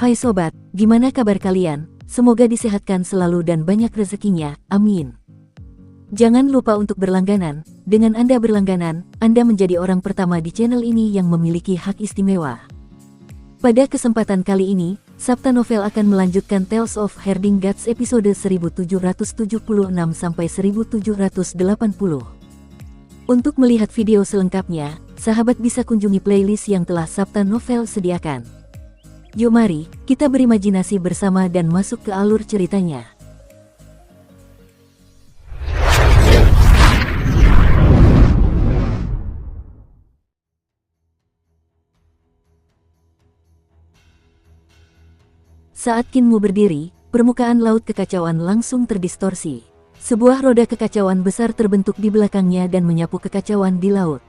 Hai sobat, gimana kabar kalian? Semoga disehatkan selalu dan banyak rezekinya, amin. Jangan lupa untuk berlangganan. Dengan Anda berlangganan, Anda menjadi orang pertama di channel ini yang memiliki hak istimewa. Pada kesempatan kali ini, Sabta Novel akan melanjutkan Tales of Herding Gods episode 1776-1780. Untuk melihat video selengkapnya, sahabat bisa kunjungi playlist yang telah Sabta Novel sediakan. Yuk mari, kita berimajinasi bersama dan masuk ke alur ceritanya. Saat Kinmu berdiri, permukaan laut kekacauan langsung terdistorsi. Sebuah roda kekacauan besar terbentuk di belakangnya dan menyapu kekacauan di laut.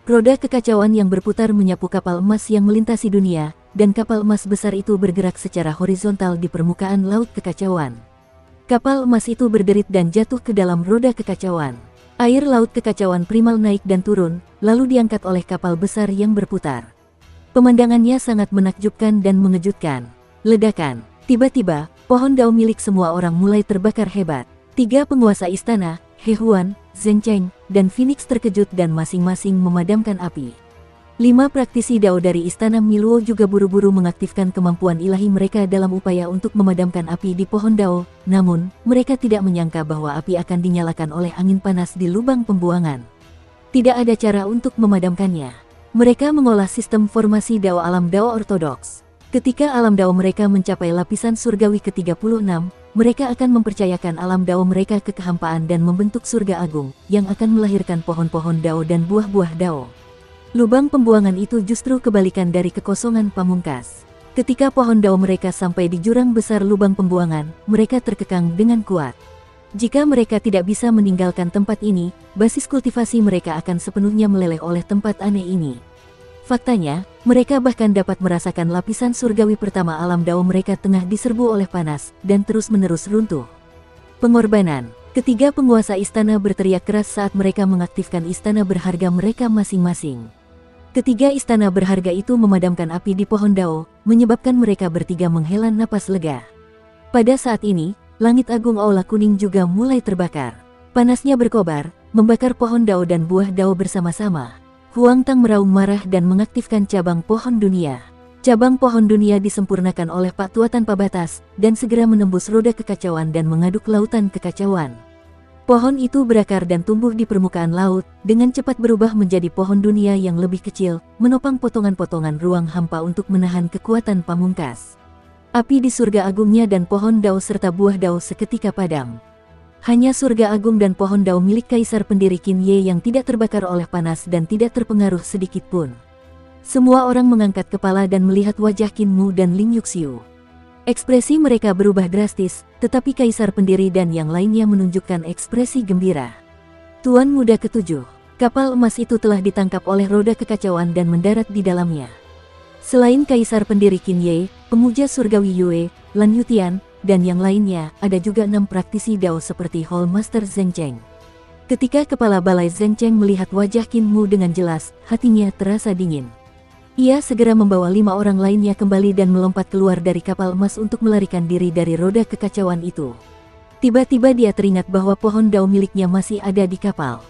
Roda kekacauan yang berputar menyapu kapal emas yang melintasi dunia, dan kapal emas besar itu bergerak secara horizontal di permukaan laut kekacauan. Kapal emas itu berderit dan jatuh ke dalam roda kekacauan. Air laut kekacauan primal naik dan turun, lalu diangkat oleh kapal besar yang berputar. Pemandangannya sangat menakjubkan dan mengejutkan. Ledakan. Tiba-tiba, pohon dao milik semua orang mulai terbakar hebat. 3 penguasa istana, He Huan, Zheng Cheng, dan Phoenix terkejut dan masing-masing memadamkan api. 5 praktisi dao dari istana Miluo juga buru-buru mengaktifkan kemampuan ilahi mereka dalam upaya untuk memadamkan api di pohon dao, namun, mereka tidak menyangka bahwa api akan dinyalakan oleh angin panas di lubang pembuangan. Tidak ada cara untuk memadamkannya. Mereka mengolah sistem formasi dao alam dao ortodoks. Ketika alam dao mereka mencapai lapisan surgawi ke-36, mereka akan mempercayakan alam dao mereka ke kehampaan dan membentuk surga agung, yang akan melahirkan pohon-pohon dao dan buah-buah dao. Lubang pembuangan itu justru kebalikan dari kekosongan pamungkas. Ketika pohon dao mereka sampai di jurang besar lubang pembuangan, mereka terkekang dengan kuat. Jika mereka tidak bisa meninggalkan tempat ini, basis kultivasi mereka akan sepenuhnya meleleh oleh tempat aneh ini. Faktanya, mereka bahkan dapat merasakan lapisan surgawi pertama alam dao mereka tengah diserbu oleh panas, dan terus-menerus runtuh. Pengorbanan. Ketiga penguasa istana berteriak keras saat mereka mengaktifkan istana berharga mereka masing-masing. Ketiga istana berharga itu memadamkan api di pohon dao, menyebabkan mereka bertiga menghela napas lega. Pada saat ini, langit agung aula kuning juga mulai terbakar. Panasnya berkobar, membakar pohon dao dan buah dao bersama-sama. Huang Tang meraung marah dan mengaktifkan cabang pohon dunia. Cabang pohon dunia disempurnakan oleh Pak Tua tanpa batas, dan segera menembus roda kekacauan dan mengaduk lautan kekacauan. Pohon itu berakar dan tumbuh di permukaan laut, dengan cepat berubah menjadi pohon dunia yang lebih kecil, menopang potongan-potongan ruang hampa untuk menahan kekuatan pamungkas. Api di surga agungnya dan pohon dao serta buah dao seketika padam. Hanya surga agung dan pohon dao milik Kaisar pendiri Qin Ye yang tidak terbakar oleh panas dan tidak terpengaruh sedikit pun. Semua orang mengangkat kepala dan melihat wajah Qin Mu dan Ling Yuxiu. Ekspresi mereka berubah drastis, tetapi Kaisar pendiri dan yang lainnya menunjukkan ekspresi gembira. Tuan Muda ke-7, kapal emas itu telah ditangkap oleh roda kekacauan dan mendarat di dalamnya. Selain Kaisar pendiri Qin Ye, pemuja surgawi Yue, Lan Yutian, dan yang lainnya, ada juga 6 praktisi dao seperti Hall Master Zheng Cheng. Ketika kepala balai Zheng Cheng melihat wajah Qin Mu dengan jelas, hatinya terasa dingin. Ia segera membawa 5 orang lainnya kembali dan melompat keluar dari kapal emas untuk melarikan diri dari roda kekacauan itu. Tiba-tiba dia teringat bahwa pohon dao miliknya masih ada di kapal.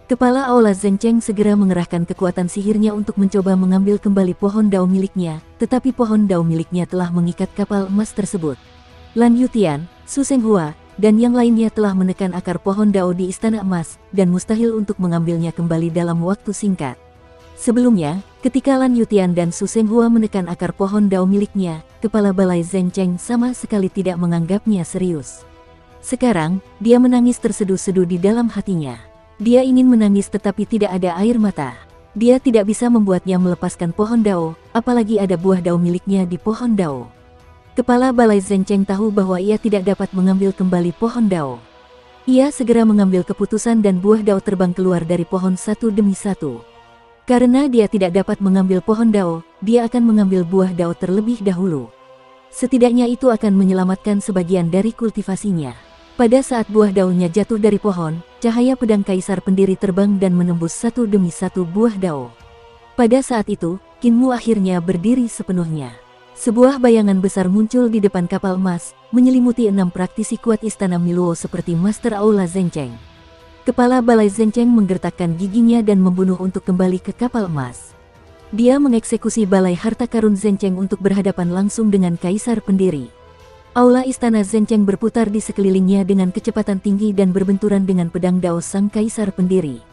Kepala aula Zheng Cheng segera mengerahkan kekuatan sihirnya untuk mencoba mengambil kembali pohon dao miliknya, tetapi pohon dao miliknya telah mengikat kapal emas tersebut. Lan Yutian, Su Senghua, dan yang lainnya telah menekan akar pohon dao di Istana Emas, dan mustahil untuk mengambilnya kembali dalam waktu singkat. Sebelumnya, ketika Lan Yutian dan Su Senghua menekan akar pohon dao miliknya, kepala balai Zheng Cheng sama sekali tidak menganggapnya serius. Sekarang, dia menangis terseduh-seduh di dalam hatinya. Dia ingin menangis tetapi tidak ada air mata. Dia tidak bisa membuatnya melepaskan pohon dao, apalagi ada buah dao miliknya di pohon dao. Kepala balai Zheng Cheng tahu bahwa ia tidak dapat mengambil kembali pohon dao. Ia segera mengambil keputusan dan buah dao terbang keluar dari pohon satu demi satu. Karena dia tidak dapat mengambil pohon dao, dia akan mengambil buah dao terlebih dahulu. Setidaknya itu akan menyelamatkan sebagian dari kultivasinya. Pada saat buah daunnya jatuh dari pohon, cahaya pedang Kaisar pendiri terbang dan menembus satu demi satu buah dao. Pada saat itu, Qin Mu akhirnya berdiri sepenuhnya. Sebuah bayangan besar muncul di depan kapal emas, menyelimuti 6 praktisi kuat Istana Miluo seperti Master Aula Zhencheng. Kepala Balai Zhencheng menggertakkan giginya dan membunuh untuk kembali ke kapal emas. Dia mengeksekusi Balai Harta Karun Zhencheng untuk berhadapan langsung dengan Kaisar Pendiri. Aula Istana Zhencheng berputar di sekelilingnya dengan kecepatan tinggi dan berbenturan dengan pedang Dao Sang Kaisar Pendiri.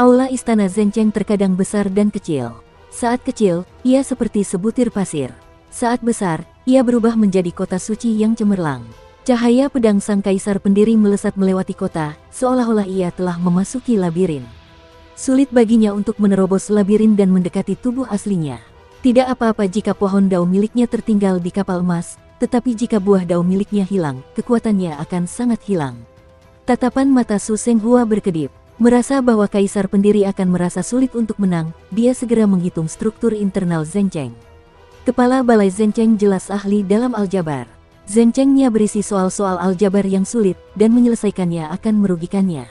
Aula Istana Zhencheng terkadang besar dan kecil. Saat kecil, ia seperti sebutir pasir. Saat besar, ia berubah menjadi kota suci yang cemerlang. Cahaya pedang Sang Kaisar Pendiri melesat melewati kota, seolah-olah ia telah memasuki labirin. Sulit baginya untuk menerobos labirin dan mendekati tubuh aslinya. Tidak apa-apa jika pohon Dao miliknya tertinggal di kapal emas, tetapi jika buah Dao miliknya hilang, kekuatannya akan sangat hilang. Tatapan mata Su Senghua berkedip. Merasa bahwa Kaisar Pendiri akan merasa sulit untuk menang, dia segera menghitung struktur internal Zhencheng. Kepala Balai Zhencheng jelas ahli dalam aljabar. Zhenchengnya berisi soal-soal aljabar yang sulit, dan menyelesaikannya akan merugikannya.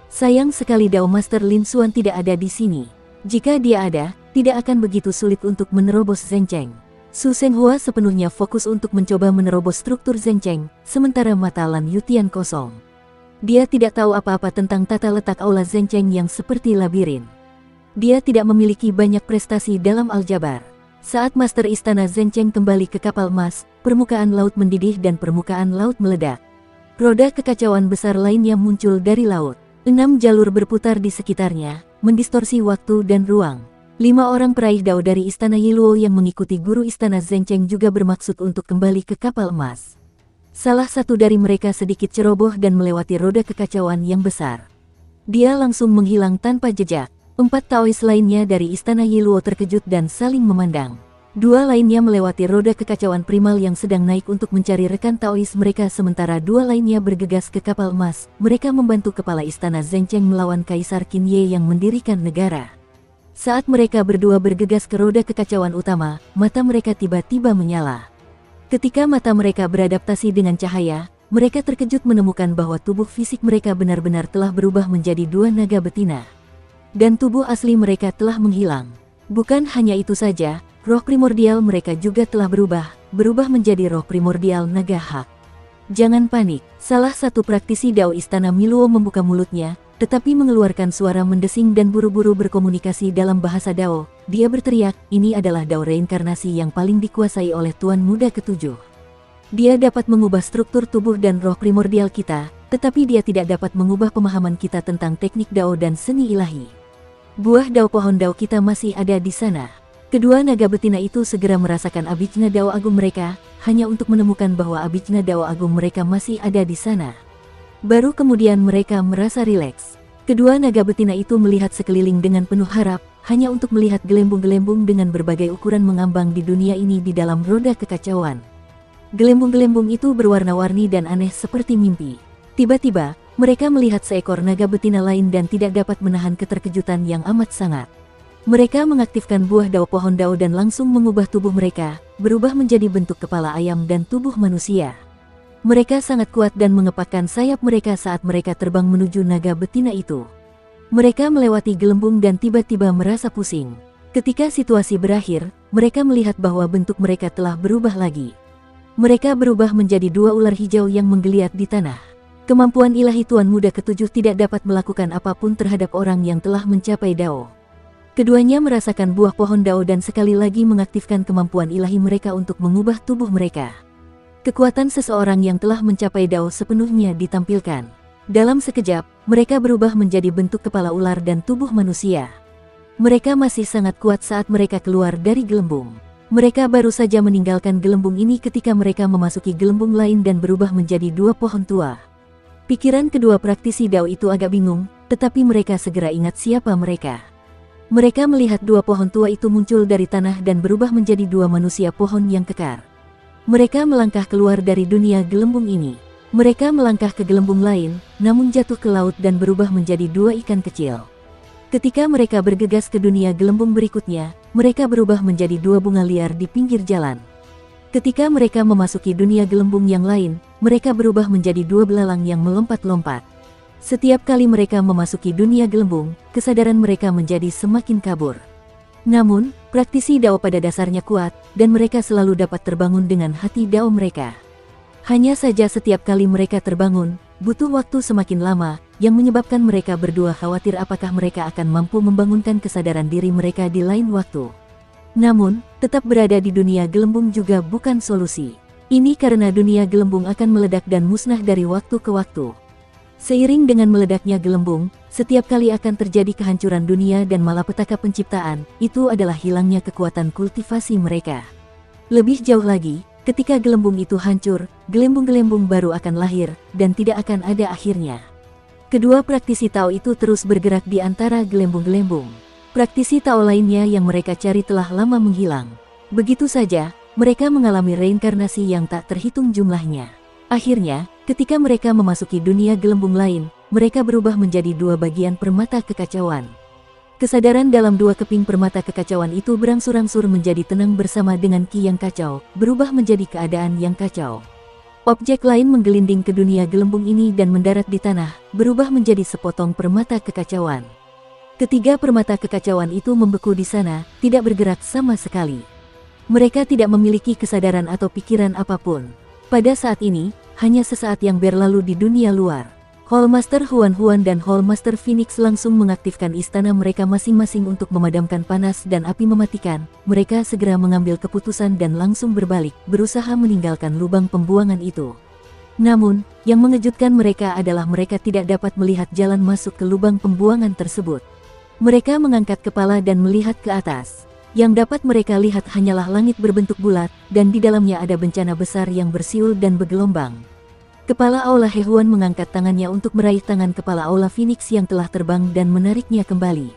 Sayang sekali Dao Master Lin Xuan tidak ada di sini. Jika dia ada, tidak akan begitu sulit untuk menerobos Zhencheng. Su Senghua sepenuhnya fokus untuk mencoba menerobos struktur Zhencheng, sementara mata Lan Yutian kosong. Dia tidak tahu apa-apa tentang tata letak aula Zhencheng yang seperti labirin. Dia tidak memiliki banyak prestasi dalam aljabar. Saat Master Istana Zhencheng kembali ke kapal emas, permukaan laut mendidih dan permukaan laut meledak. Roda kekacauan besar lainnya muncul dari laut. 6 jalur berputar di sekitarnya, mendistorsi waktu dan ruang. 5 orang peraih Dao dari Istana Yiluo yang mengikuti guru Istana Zhencheng juga bermaksud untuk kembali ke kapal emas. Salah satu dari mereka sedikit ceroboh dan melewati roda kekacauan yang besar. Dia langsung menghilang tanpa jejak. 4 Taois lainnya dari Istana Yiluo terkejut dan saling memandang. 2 lainnya melewati roda kekacauan primal yang sedang naik untuk mencari rekan Taois mereka sementara 2 lainnya bergegas ke kapal emas. Mereka membantu kepala Istana Zhencheng melawan Kaisar Qinye yang mendirikan negara. Saat mereka berdua bergegas ke roda kekacauan utama, mata mereka tiba-tiba menyala. Ketika mata mereka beradaptasi dengan cahaya, mereka terkejut menemukan bahwa tubuh fisik mereka benar-benar telah berubah menjadi 2 naga betina. Dan tubuh asli mereka telah menghilang. Bukan hanya itu saja, roh primordial mereka juga telah berubah menjadi roh primordial naga hak. Jangan panik, salah satu praktisi Dao Istana Miluo membuka mulutnya, tetapi mengeluarkan suara mendesing dan buru-buru berkomunikasi dalam bahasa Dao. Dia berteriak, ini adalah Dao reinkarnasi yang paling dikuasai oleh Tuan Muda Ketujuh. Dia dapat mengubah struktur tubuh dan roh primordial kita, tetapi dia tidak dapat mengubah pemahaman kita tentang teknik Dao dan seni ilahi. Buah Dao pohon Dao kita masih ada di sana. Kedua naga betina itu segera merasakan abijna Dao agung mereka, hanya untuk menemukan bahwa abijna Dao agung mereka masih ada di sana. Baru kemudian mereka merasa rileks. Kedua naga betina itu melihat sekeliling dengan penuh harap, hanya untuk melihat gelembung-gelembung dengan berbagai ukuran mengambang di dunia ini di dalam roda kekacauan. Gelembung-gelembung itu berwarna-warni dan aneh seperti mimpi. Tiba-tiba, mereka melihat seekor naga betina lain dan tidak dapat menahan keterkejutan yang amat sangat. Mereka mengaktifkan buah Dao pohon Dao dan langsung mengubah tubuh mereka, berubah menjadi bentuk kepala ayam dan tubuh manusia. Mereka sangat kuat dan mengepakkan sayap mereka saat mereka terbang menuju naga betina itu. Mereka melewati gelembung dan tiba-tiba merasa pusing. Ketika situasi berakhir, mereka melihat bahwa bentuk mereka telah berubah lagi. Mereka berubah menjadi 2 ular hijau yang menggeliat di tanah. Kemampuan ilahi Tuan Muda Ketujuh tidak dapat melakukan apapun terhadap orang yang telah mencapai Dao. Keduanya merasakan buah pohon Dao dan sekali lagi mengaktifkan kemampuan ilahi mereka untuk mengubah tubuh mereka. Kekuatan seseorang yang telah mencapai Dao sepenuhnya ditampilkan. Dalam sekejap, mereka berubah menjadi bentuk kepala ular dan tubuh manusia. Mereka masih sangat kuat saat mereka keluar dari gelembung. Mereka baru saja meninggalkan gelembung ini ketika mereka memasuki gelembung lain dan berubah menjadi 2 pohon tua. Pikiran kedua praktisi Dao itu agak bingung, tetapi mereka segera ingat siapa mereka. Mereka melihat 2 pohon tua itu muncul dari tanah dan berubah menjadi 2 manusia pohon yang kekar. Mereka melangkah keluar dari dunia gelembung ini. Mereka melangkah ke gelembung lain, namun jatuh ke laut dan berubah menjadi 2 ikan kecil. Ketika mereka bergegas ke dunia gelembung berikutnya, mereka berubah menjadi 2 bunga liar di pinggir jalan. Ketika mereka memasuki dunia gelembung yang lain, mereka berubah menjadi 2 belalang yang melompat-lompat. Setiap kali mereka memasuki dunia gelembung, kesadaran mereka menjadi semakin kabur. Namun, praktisi Dao pada dasarnya kuat, dan mereka selalu dapat terbangun dengan hati Dao mereka. Hanya saja setiap kali mereka terbangun, butuh waktu semakin lama, yang menyebabkan mereka berdua khawatir apakah mereka akan mampu membangunkan kesadaran diri mereka di lain waktu. Namun, tetap berada di dunia gelembung juga bukan solusi. Ini karena dunia gelembung akan meledak dan musnah dari waktu ke waktu. Seiring dengan meledaknya gelembung, setiap kali akan terjadi kehancuran dunia dan malapetaka penciptaan, itu adalah hilangnya kekuatan kultivasi mereka. Lebih jauh lagi, ketika gelembung itu hancur, gelembung-gelembung baru akan lahir, dan tidak akan ada akhirnya. Kedua praktisi Tao itu terus bergerak di antara gelembung-gelembung. Praktisi Tao lainnya yang mereka cari telah lama menghilang. Begitu saja, mereka mengalami reinkarnasi yang tak terhitung jumlahnya. Akhirnya, ketika mereka memasuki dunia gelembung lain, mereka berubah menjadi dua bagian permata kekacauan. Kesadaran dalam dua keping permata kekacauan itu berangsur-angsur menjadi tenang bersama dengan ki yang kacau, berubah menjadi keadaan yang kacau. Objek lain menggelinding ke dunia gelembung ini dan mendarat di tanah, berubah menjadi sepotong permata kekacauan. Ketiga permata kekacauan itu membeku di sana, tidak bergerak sama sekali. Mereka tidak memiliki kesadaran atau pikiran apapun. Pada saat ini, hanya sesaat yang berlalu di dunia luar. Hallmaster Huan dan Hallmaster Phoenix langsung mengaktifkan istana mereka masing-masing untuk memadamkan panas dan api mematikan. Mereka segera mengambil keputusan dan langsung berbalik, berusaha meninggalkan lubang pembuangan itu. Namun, yang mengejutkan mereka adalah mereka tidak dapat melihat jalan masuk ke lubang pembuangan tersebut. Mereka mengangkat kepala dan melihat ke atas. Yang dapat mereka lihat hanyalah langit berbentuk bulat, dan di dalamnya ada bencana besar yang bersiul dan bergelombang. Kepala Aula Hehuan mengangkat tangannya untuk meraih tangan kepala Aula Phoenix yang telah terbang dan menariknya kembali.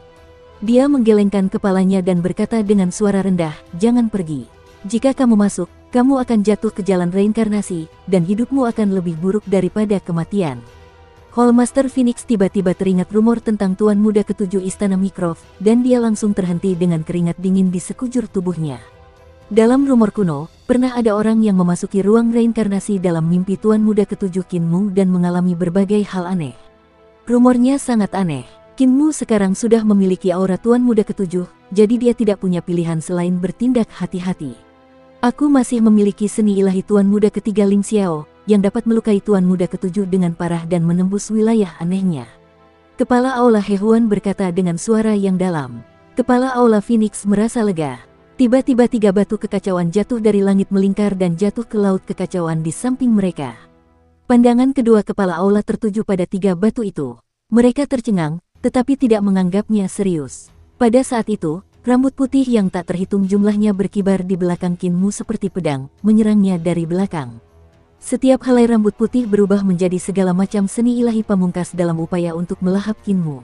Dia menggelengkan kepalanya dan berkata dengan suara rendah, "Jangan pergi. Jika kamu masuk, kamu akan jatuh ke jalan reinkarnasi, dan hidupmu akan lebih buruk daripada kematian." Hallmaster Phoenix tiba-tiba teringat rumor tentang Tuan Muda Ketujuh Istana Mikrov, dan dia langsung terhenti dengan keringat dingin di sekujur tubuhnya. Dalam rumor kuno, pernah ada orang yang memasuki ruang reinkarnasi dalam mimpi Tuan Muda Ketujuh Kinmu dan mengalami berbagai hal aneh. Rumornya sangat aneh. Kinmu sekarang sudah memiliki aura Tuan Muda Ketujuh, jadi dia tidak punya pilihan selain bertindak hati-hati. Aku masih memiliki seni ilahi Tuan Muda Ketiga Ling Xiao, yang dapat melukai Tuan Muda Ketujuh dengan parah dan menembus wilayah anehnya. Kepala Aula Hehuan berkata dengan suara yang dalam. Kepala Aula Phoenix merasa lega. Tiba-tiba tiga batu kekacauan jatuh dari langit melingkar dan jatuh ke laut kekacauan di samping mereka. Pandangan kedua kepala Aula tertuju pada tiga batu itu. Mereka tercengang, tetapi tidak menganggapnya serius. Pada saat itu, rambut putih yang tak terhitung jumlahnya berkibar di belakang Kinmu seperti pedang, menyerangnya dari belakang. Setiap helai rambut putih berubah menjadi segala macam seni ilahi pamungkas dalam upaya untuk melahap Kinmu.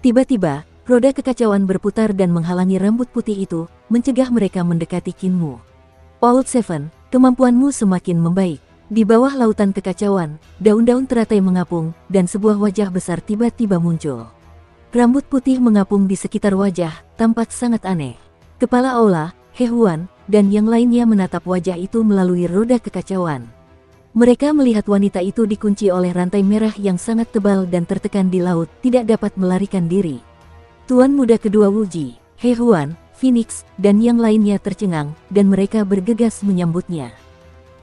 Tiba-tiba, roda kekacauan berputar dan menghalangi rambut putih itu, mencegah mereka mendekati Kinmu. Old Seven, kemampuanmu semakin membaik. Di bawah lautan kekacauan, daun-daun teratai mengapung, dan sebuah wajah besar tiba-tiba muncul. Rambut putih mengapung di sekitar wajah, tampak sangat aneh. Kepala Aula, Hehuan, dan yang lainnya menatap wajah itu melalui roda kekacauan. Mereka melihat wanita itu dikunci oleh rantai merah yang sangat tebal dan tertekan di laut, tidak dapat melarikan diri. Tuan Muda Kedua Wuji, Hehuan, Phoenix, dan yang lainnya tercengang, dan mereka bergegas menyambutnya.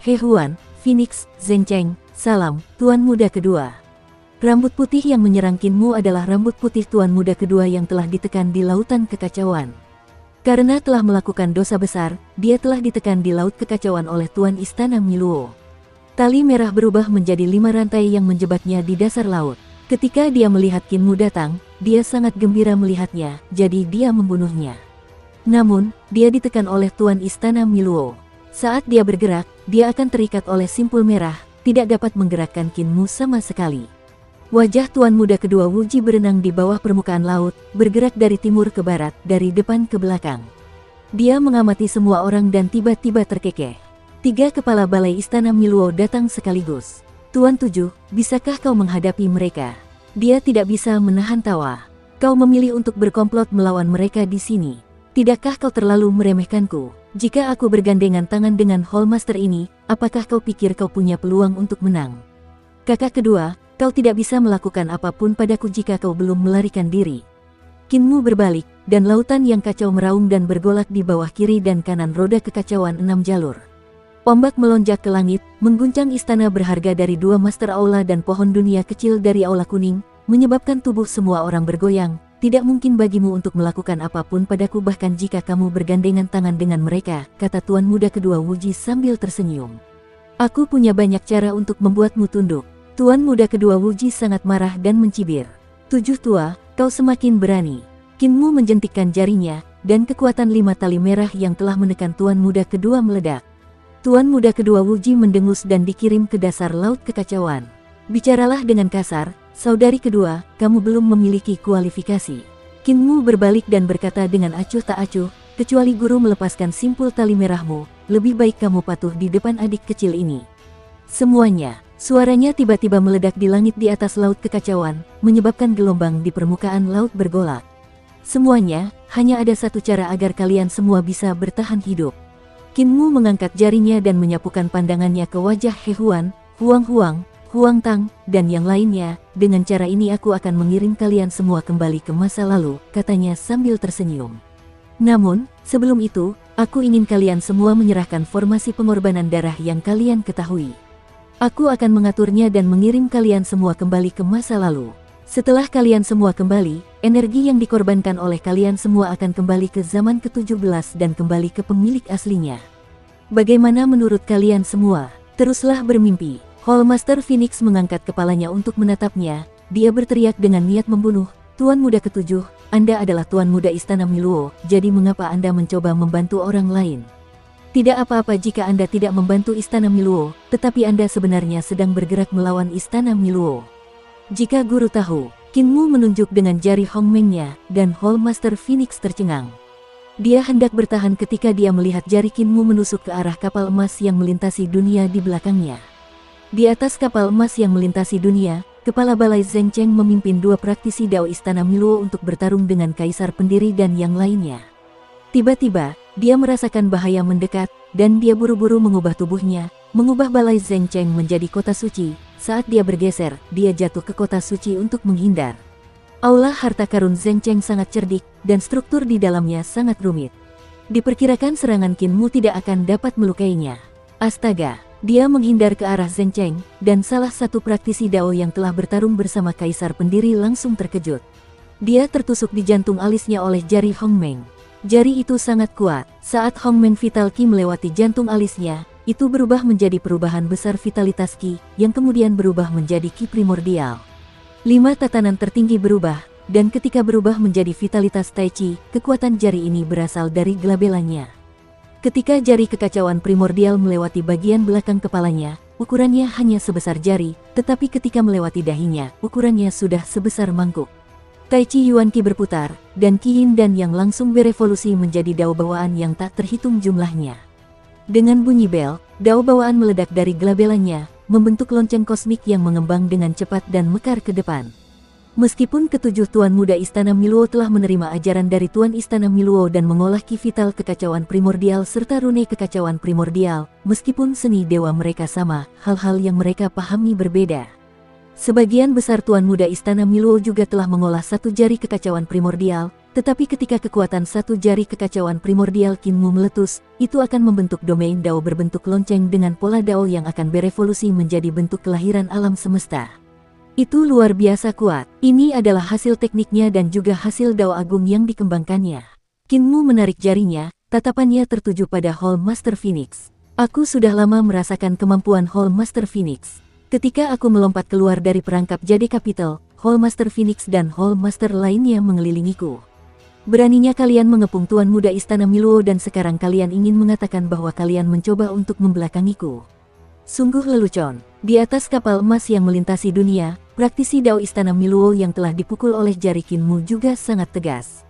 Hehuan, Phoenix, Zheng Cheng, salam, Tuan Muda Kedua. Rambut putih yang menyerang Kinmu adalah rambut putih Tuan Muda Kedua yang telah ditekan di lautan kekacauan. Karena telah melakukan dosa besar, dia telah ditekan di laut kekacauan oleh Tuan Istana Miluo. Tali merah berubah menjadi 5 rantai yang menjebaknya di dasar laut. Ketika dia melihat Kinmu datang, dia sangat gembira melihatnya, jadi dia membunuhnya. Namun, dia ditekan oleh Tuan Istana Miluo. Saat dia bergerak, dia akan terikat oleh simpul merah, tidak dapat menggerakkan Kinmu sama sekali. Wajah Tuan Muda Kedua Wuji berenang di bawah permukaan laut, bergerak dari timur ke barat, dari depan ke belakang. Dia mengamati semua orang dan tiba-tiba terkekeh. 3 kepala balai Istana Miluo datang sekaligus. Tuan Tujuh, bisakah kau menghadapi mereka? Dia tidak bisa menahan tawa. Kau memilih untuk berkomplot melawan mereka di sini. Tidakkah kau terlalu meremehkanku? Jika aku bergandengan tangan dengan Hallmaster ini, apakah kau pikir kau punya peluang untuk menang? Kakak kedua, kau tidak bisa melakukan apapun padaku jika kau belum melarikan diri. Kinmu berbalik, dan lautan yang kacau meraung dan bergolak di bawah kiri dan kanan roda kekacauan 6 jalur. Ombak melonjak ke langit, mengguncang istana berharga dari 2 master aula dan pohon dunia kecil dari aula kuning, menyebabkan tubuh semua orang bergoyang. Tidak mungkin bagimu untuk melakukan apapun padaku bahkan jika kamu bergandengan tangan dengan mereka, kata Tuan Muda kedua Wuji sambil tersenyum. Aku punya banyak cara untuk membuatmu tunduk. Tuan Muda kedua Wuji sangat marah dan mencibir. 7 tua, kau semakin berani. Kinmu menjentikkan jarinya, dan kekuatan 5 tali merah yang telah menekan Tuan Muda kedua meledak. Tuan Muda kedua Wuji mendengus dan dikirim ke dasar laut kekacauan. Bicaralah dengan kasar, saudari kedua, kamu belum memiliki kualifikasi. Kinmu berbalik dan berkata dengan acuh tak acuh, kecuali guru melepaskan simpul tali merahmu, lebih baik kamu patuh di depan adik kecil ini. Semuanya, suaranya tiba-tiba meledak di langit di atas laut kekacauan, menyebabkan gelombang di permukaan laut bergolak. Semuanya, hanya ada satu cara agar kalian semua bisa bertahan hidup. Kinmu mengangkat jarinya dan menyapukan pandangannya ke wajah He Huan, Huang Huang, Huang Tang, dan yang lainnya. Dengan cara ini aku akan mengirim kalian semua kembali ke masa lalu, katanya sambil tersenyum. Namun, sebelum itu, aku ingin kalian semua menyerahkan formasi pengorbanan darah yang kalian ketahui. Aku akan mengaturnya dan mengirim kalian semua kembali ke masa lalu. Setelah kalian semua kembali, energi yang dikorbankan oleh kalian semua akan kembali ke zaman ke-17 dan kembali ke pemilik aslinya. Bagaimana menurut kalian semua? Teruslah bermimpi. Hall Master Phoenix mengangkat kepalanya untuk menatapnya. Dia berteriak dengan niat membunuh. Tuan Muda ketujuh, Anda adalah Tuan Muda Istana Miluo, jadi mengapa Anda mencoba membantu orang lain? Tidak apa-apa jika Anda tidak membantu Istana Miluo, tetapi Anda sebenarnya sedang bergerak melawan Istana Miluo. Jika guru tahu, Kinmu menunjuk dengan jari Hongmengnya, dan Hall Master Phoenix tercengang. Dia hendak bertahan ketika dia melihat jari Kinmu menusuk ke arah kapal emas yang melintasi dunia di belakangnya. Di atas kapal emas yang melintasi dunia, Kepala Balai Zheng Cheng memimpin 2 praktisi Dao Istana Miluo untuk bertarung dengan Kaisar Pendiri dan yang lainnya. Tiba-tiba, dia merasakan bahaya mendekat, dan dia buru-buru mengubah tubuhnya, mengubah Balai Zheng Cheng menjadi kota suci. Saat dia bergeser, dia jatuh ke kota suci untuk menghindar. Aula harta karun Zheng Cheng sangat cerdik, dan struktur di dalamnya sangat rumit. Diperkirakan serangan Kinmu tidak akan dapat melukainya. Astaga! Dia menghindar ke arah Zheng Cheng, dan salah satu praktisi Dao yang telah bertarung bersama Kaisar Pendiri langsung terkejut. Dia tertusuk di jantung alisnya oleh jari Hongmeng. Jari itu sangat kuat. Saat Hongmeng Vital Ki melewati jantung alisnya, itu berubah menjadi perubahan besar vitalitas Ki, yang kemudian berubah menjadi Ki primordial. 5 tatanan tertinggi berubah, dan ketika berubah menjadi vitalitas Tai Chi, kekuatan jari ini berasal dari gelabelannya. Ketika jari kekacauan primordial melewati bagian belakang kepalanya, ukurannya hanya sebesar jari, tetapi ketika melewati dahinya, ukurannya sudah sebesar mangkuk. Tai Chi Yuan Qi berputar, dan Qi Yin dan yang langsung berevolusi menjadi dao bawaan yang tak terhitung jumlahnya. Dengan bunyi bel, dao bawaan meledak dari gelabelannya, membentuk lonceng kosmik yang mengembang dengan cepat dan mekar ke depan. Meskipun ketujuh Tuan Muda Istana Miluo telah menerima ajaran dari Tuan Istana Miluo dan mengolah ki vital kekacauan primordial serta rune kekacauan primordial, meskipun seni dewa mereka sama, hal-hal yang mereka pahami berbeda. Sebagian besar Tuan Muda Istana Miluo juga telah mengolah satu jari kekacauan primordial, tetapi ketika kekuatan satu jari kekacauan primordial Kinmu meletus, itu akan membentuk domain Dao berbentuk lonceng dengan pola Dao yang akan berevolusi menjadi bentuk kelahiran alam semesta. Itu luar biasa kuat. Ini adalah hasil tekniknya dan juga hasil Dao Agung yang dikembangkannya. Kinmu menarik jarinya, tatapannya tertuju pada Hall Master Phoenix. Aku sudah lama merasakan kemampuan Hall Master Phoenix. Ketika aku melompat keluar dari perangkap Jade Capital, Hall Master Phoenix dan Hall Master lainnya mengelilingiku. Beraninya kalian mengepung Tuan Muda Istana Miluo dan sekarang kalian ingin mengatakan bahwa kalian mencoba untuk membelakangiku. Sungguh lelucon. Di atas kapal emas yang melintasi dunia, praktisi Dao Istana Miluo yang telah dipukul oleh jari Kinmu juga sangat tegas.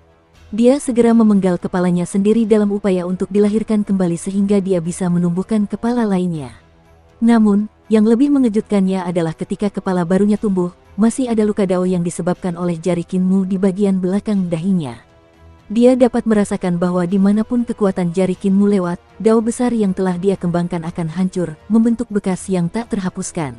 Dia segera memenggal kepalanya sendiri dalam upaya untuk dilahirkan kembali sehingga dia bisa menumbuhkan kepala lainnya. Namun, yang lebih mengejutkannya adalah ketika kepala barunya tumbuh, masih ada luka Dao yang disebabkan oleh jari Kinmu di bagian belakang dahinya. Dia dapat merasakan bahwa dimanapun kekuatan jari Kinmu lewat, Dao besar yang telah dia kembangkan akan hancur, membentuk bekas yang tak terhapuskan.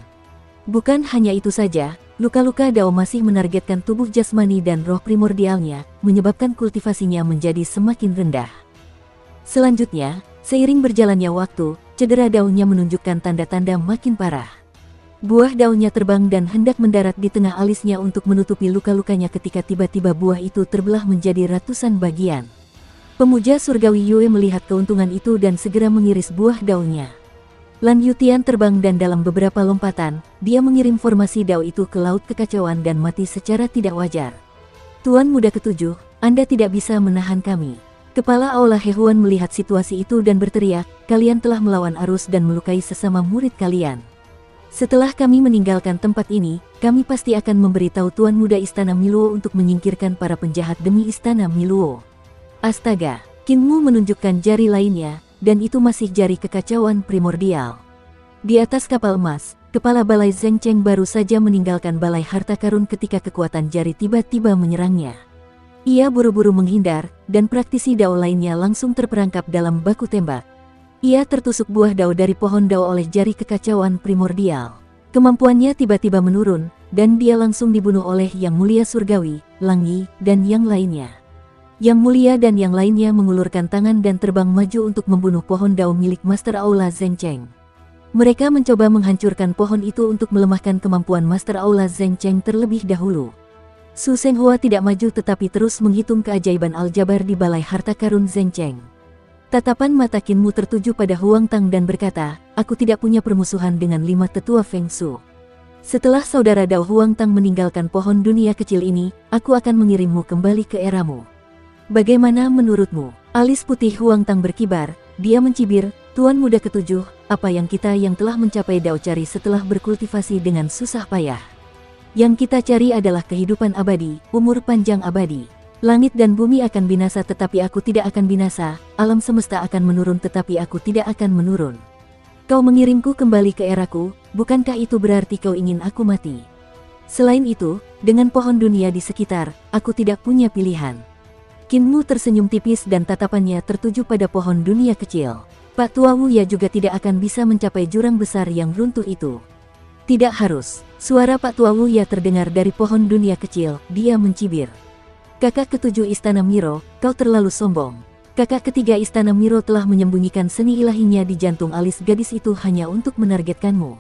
Bukan hanya itu saja, luka-luka Dao masih menargetkan tubuh jasmani dan roh primordialnya, menyebabkan kultivasinya menjadi semakin rendah. Selanjutnya, seiring berjalannya waktu, cedera daunnya menunjukkan tanda-tanda makin parah. Buah daunnya terbang dan hendak mendarat di tengah alisnya untuk menutupi luka-lukanya ketika tiba-tiba buah itu terbelah menjadi ratusan bagian. Pemuja surgawi Yue melihat keuntungan itu dan segera mengiris buah daunnya. Lan Yutian terbang dan dalam beberapa lompatan, dia mengirim formasi Dao itu ke laut kekacauan dan mati secara tidak wajar. Tuan Muda Ketujuh, Anda tidak bisa menahan kami. Kepala Aula Hehuan melihat situasi itu dan berteriak, kalian telah melawan arus dan melukai sesama murid kalian. Setelah kami meninggalkan tempat ini, kami pasti akan memberitahu Tuan Muda Istana Miluo untuk menyingkirkan para penjahat demi Istana Miluo. Astaga, Kinmu menunjukkan jari lainnya, dan itu masih jari kekacauan primordial. Di atas kapal emas, kepala balai Zheng Cheng baru saja meninggalkan balai harta karun ketika kekuatan jari tiba-tiba menyerangnya. Ia buru-buru menghindar, dan praktisi Dao lainnya langsung terperangkap dalam baku tembak. Ia tertusuk buah Dao dari pohon Dao oleh jari kekacauan primordial. Kemampuannya tiba-tiba menurun, dan dia langsung dibunuh oleh Yang Mulia Surgawi, Lang Yi, dan yang lainnya. Yang Mulia dan yang lainnya mengulurkan tangan dan terbang maju untuk membunuh pohon Dao milik Master Aula Zheng Cheng. Mereka mencoba menghancurkan pohon itu untuk melemahkan kemampuan Master Aula Zheng Cheng terlebih dahulu. Su Senghua tidak maju tetapi terus menghitung keajaiban aljabar di balai harta karun Zheng Cheng. Tatapan mata Kinmu tertuju pada Huang Tang dan berkata, aku tidak punya permusuhan dengan 5 tetua Feng Shu. Setelah saudara Dao Huang Tang meninggalkan pohon dunia kecil ini, aku akan mengirimmu kembali ke eramu. Bagaimana menurutmu? Alis putih Huang Tang berkibar, dia mencibir, Tuan Muda Ketujuh, apa yang telah mencapai Dao cari setelah berkultivasi dengan susah payah? Yang kita cari adalah kehidupan abadi, umur panjang abadi. Langit dan bumi akan binasa tetapi aku tidak akan binasa, alam semesta akan menurun tetapi aku tidak akan menurun. Kau mengirimku kembali ke eraku, bukankah itu berarti kau ingin aku mati? Selain itu, dengan pohon dunia di sekitar, aku tidak punya pilihan. Kinmu tersenyum tipis dan tatapannya tertuju pada pohon dunia kecil. Pak Tua Wuya juga tidak akan bisa mencapai jurang besar yang runtuh itu. Tidak harus. Suara Pak Tua Wuya terdengar dari pohon dunia kecil, dia mencibir. Kakak ketujuh Istana Miro, kau terlalu sombong. Kakak ketiga Istana Miro telah menyembunyikan seni ilahinya di jantung alis gadis itu hanya untuk menargetkanmu.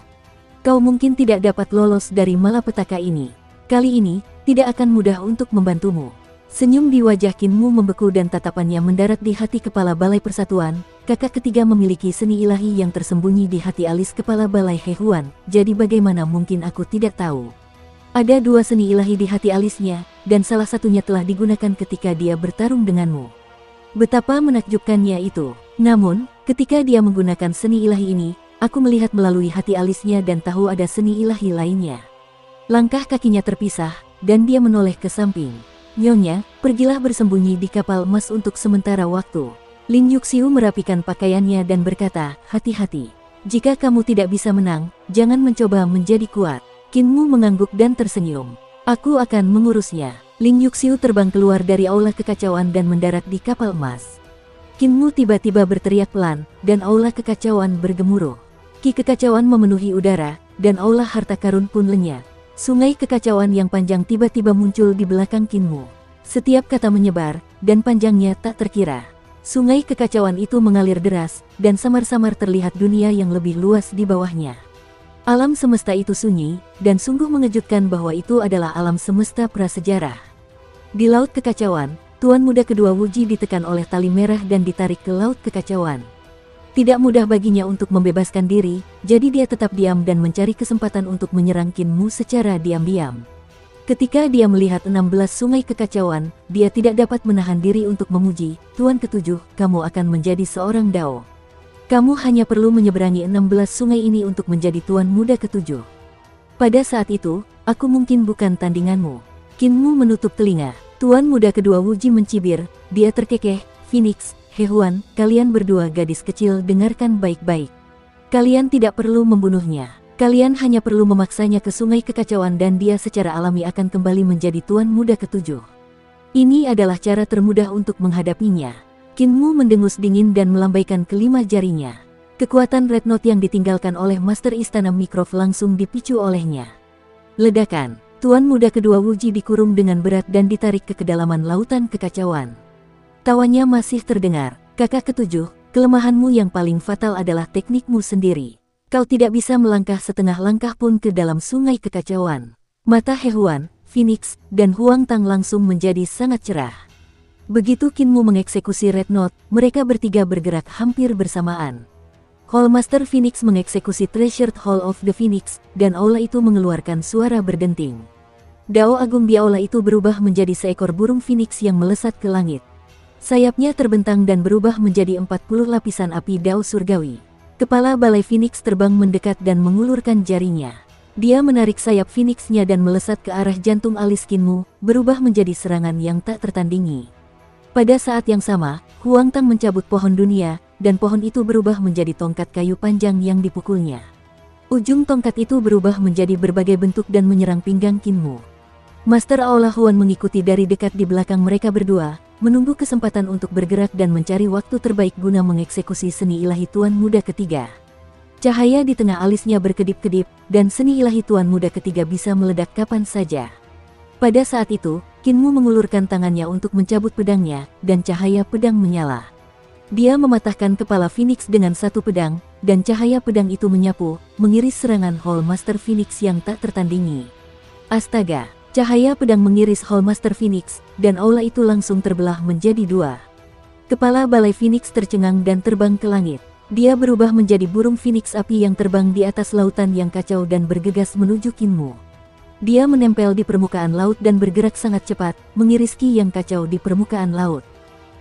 Kau mungkin tidak dapat lolos dari malapetaka ini. Kali ini, tidak akan mudah untuk membantumu. Senyum di wajah Kinmu membeku dan tatapannya mendarat di hati kepala balai persatuan. Kakak ketiga memiliki seni ilahi yang tersembunyi di hati alis kepala balai Hehuan, jadi bagaimana mungkin aku tidak tahu? Ada 2 seni ilahi di hati alisnya, dan salah satunya telah digunakan ketika dia bertarung denganmu. Betapa menakjubkannya itu. Namun, ketika dia menggunakan seni ilahi ini, aku melihat melalui hati alisnya dan tahu ada seni ilahi lainnya. Langkah kakinya terpisah, dan dia menoleh ke samping. Nyonya, pergilah bersembunyi di kapal emas untuk sementara waktu. Lin Yuxiu merapikan pakaiannya dan berkata, hati-hati. Jika kamu tidak bisa menang, jangan mencoba menjadi kuat. Kinmu mengangguk dan tersenyum. Aku akan mengurusnya. Lin Yuxiu terbang keluar dari aula kekacauan dan mendarat di kapal emas. Kinmu tiba-tiba berteriak pelan, dan aula kekacauan bergemuruh. Ki kekacauan memenuhi udara, dan aula harta karun pun lenyap. Sungai kekacauan yang panjang tiba-tiba muncul di belakang Kinmu. Setiap kata menyebar, dan panjangnya tak terkira. Sungai kekacauan itu mengalir deras, dan samar-samar terlihat dunia yang lebih luas di bawahnya. Alam semesta itu sunyi, dan sungguh mengejutkan bahwa itu adalah alam semesta prasejarah. Di laut kekacauan, Tuan Muda kedua Wuji ditekan oleh tali merah dan ditarik ke laut kekacauan. Tidak mudah baginya untuk membebaskan diri, jadi dia tetap diam dan mencari kesempatan untuk menyerang Kinmu secara diam-diam. Ketika dia melihat 16 sungai kekacauan, dia tidak dapat menahan diri untuk memuji, Tuan Ketujuh, kamu akan menjadi seorang Dao. Kamu hanya perlu menyeberangi 16 sungai ini untuk menjadi Tuan Muda Ketujuh. Pada saat itu, aku mungkin bukan tandinganmu. Kinmu menutup telinga. Tuan Muda kedua Wuji mencibir, dia terkekeh, Phoenix, Hehuan, kalian berdua gadis kecil dengarkan baik-baik. Kalian tidak perlu membunuhnya. Kalian hanya perlu memaksanya ke sungai kekacauan dan dia secara alami akan kembali menjadi Tuan Muda Ketujuh. Ini adalah cara termudah untuk menghadapinya. Kinmu mendengus dingin dan melambaikan kelima jarinya. Kekuatan Red Note yang ditinggalkan oleh Master Istana Mikrov langsung dipicu olehnya. Ledakan, Tuan Muda kedua Wuji dikurung dengan berat dan ditarik ke kedalaman lautan kekacauan. Tawanya masih terdengar, kakak ketujuh, kelemahanmu yang paling fatal adalah teknikmu sendiri. Kau tidak bisa melangkah setengah langkah pun ke dalam sungai kekacauan. Mata He Huan, Phoenix, dan Huang Tang langsung menjadi sangat cerah. Begitu Kinmu mengeksekusi Red Note, mereka bertiga bergerak hampir bersamaan. Hall Master Phoenix mengeksekusi Treasured Hall of the Phoenix, dan aula itu mengeluarkan suara berdenting. Dao agung di aula itu berubah menjadi seekor burung Phoenix yang melesat ke langit. Sayapnya terbentang dan berubah menjadi 40 lapisan api Dao surgawi. Kepala balai Phoenix terbang mendekat dan mengulurkan jarinya. Dia menarik sayap Phoenix-nya dan melesat ke arah jantung alis Kinmu, berubah menjadi serangan yang tak tertandingi. Pada saat yang sama, Huang Tang mencabut pohon dunia, dan pohon itu berubah menjadi tongkat kayu panjang yang dipukulnya. Ujung tongkat itu berubah menjadi berbagai bentuk dan menyerang pinggang Kinmu. Master Aula Huan mengikuti dari dekat di belakang mereka berdua, menunggu kesempatan untuk bergerak dan mencari waktu terbaik guna mengeksekusi seni ilahi Tuan Muda ketiga. Cahaya di tengah alisnya berkedip-kedip, dan seni ilahi Tuan Muda ketiga bisa meledak kapan saja. Pada saat itu, Kinmu mengulurkan tangannya untuk mencabut pedangnya, dan cahaya pedang menyala. Dia mematahkan kepala Phoenix dengan satu pedang, dan cahaya pedang itu menyapu, mengiris serangan Hall Master Phoenix yang tak tertandingi. Astaga, cahaya pedang mengiris Hall Master Phoenix, dan aula itu langsung terbelah menjadi dua. Kepala balai Phoenix tercengang dan terbang ke langit. Dia berubah menjadi burung Phoenix api yang terbang di atas lautan yang kacau dan bergegas menuju Kinmu. Dia menempel di permukaan laut dan bergerak sangat cepat, mengiris ki yang kacau di permukaan laut.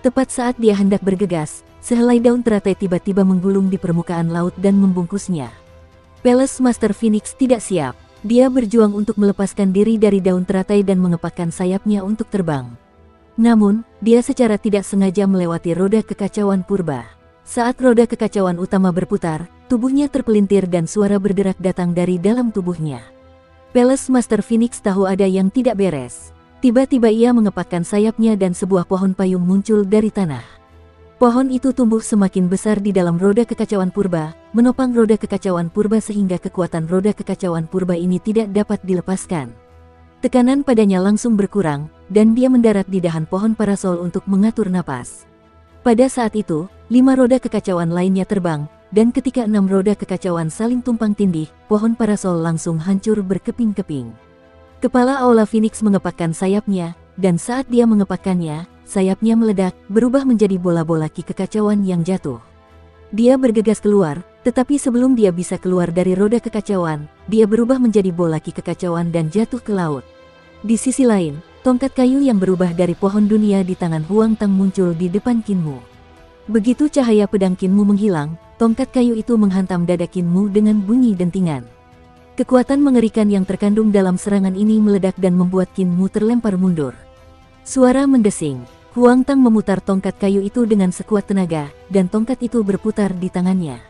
Tepat saat dia hendak bergegas, sehelai daun teratai tiba-tiba menggulung di permukaan laut dan membungkusnya. Palace Master Phoenix tidak siap. Dia berjuang untuk melepaskan diri dari daun teratai dan mengepakkan sayapnya untuk terbang. Namun, dia secara tidak sengaja melewati roda kekacauan purba. Saat roda kekacauan utama berputar, tubuhnya terpelintir dan suara berderak datang dari dalam tubuhnya. Palace Master Phoenix tahu ada yang tidak beres. Tiba-tiba ia mengepakkan sayapnya dan sebuah pohon payung muncul dari tanah. Pohon itu tumbuh semakin besar di dalam roda kekacauan purba, menopang roda kekacauan purba sehingga kekuatan roda kekacauan purba ini tidak dapat dilepaskan. Tekanan padanya langsung berkurang, dan dia mendarat di dahan pohon parasol untuk mengatur napas. Pada saat itu, 5 roda kekacauan lainnya terbang, dan ketika 6 roda kekacauan saling tumpang tindih, pohon parasol langsung hancur berkeping-keping. Kepala Aula Phoenix mengepakkan sayapnya, dan saat dia mengepakkannya, sayapnya meledak, berubah menjadi bola-bola ki kekacauan yang jatuh. Dia bergegas keluar, tetapi sebelum dia bisa keluar dari roda kekacauan, dia berubah menjadi bola ki kekacauan dan jatuh ke laut. Di sisi lain, tongkat kayu yang berubah dari pohon dunia di tangan Huang Tang muncul di depan Kinmu. Begitu cahaya pedang Kinmu menghilang, tongkat kayu itu menghantam dada Kinmu dengan bunyi dentingan. Kekuatan mengerikan yang terkandung dalam serangan ini meledak dan membuat Kinmu terlempar mundur. Suara mendesing. Huang Tang memutar tongkat kayu itu dengan sekuat tenaga, dan tongkat itu berputar di tangannya.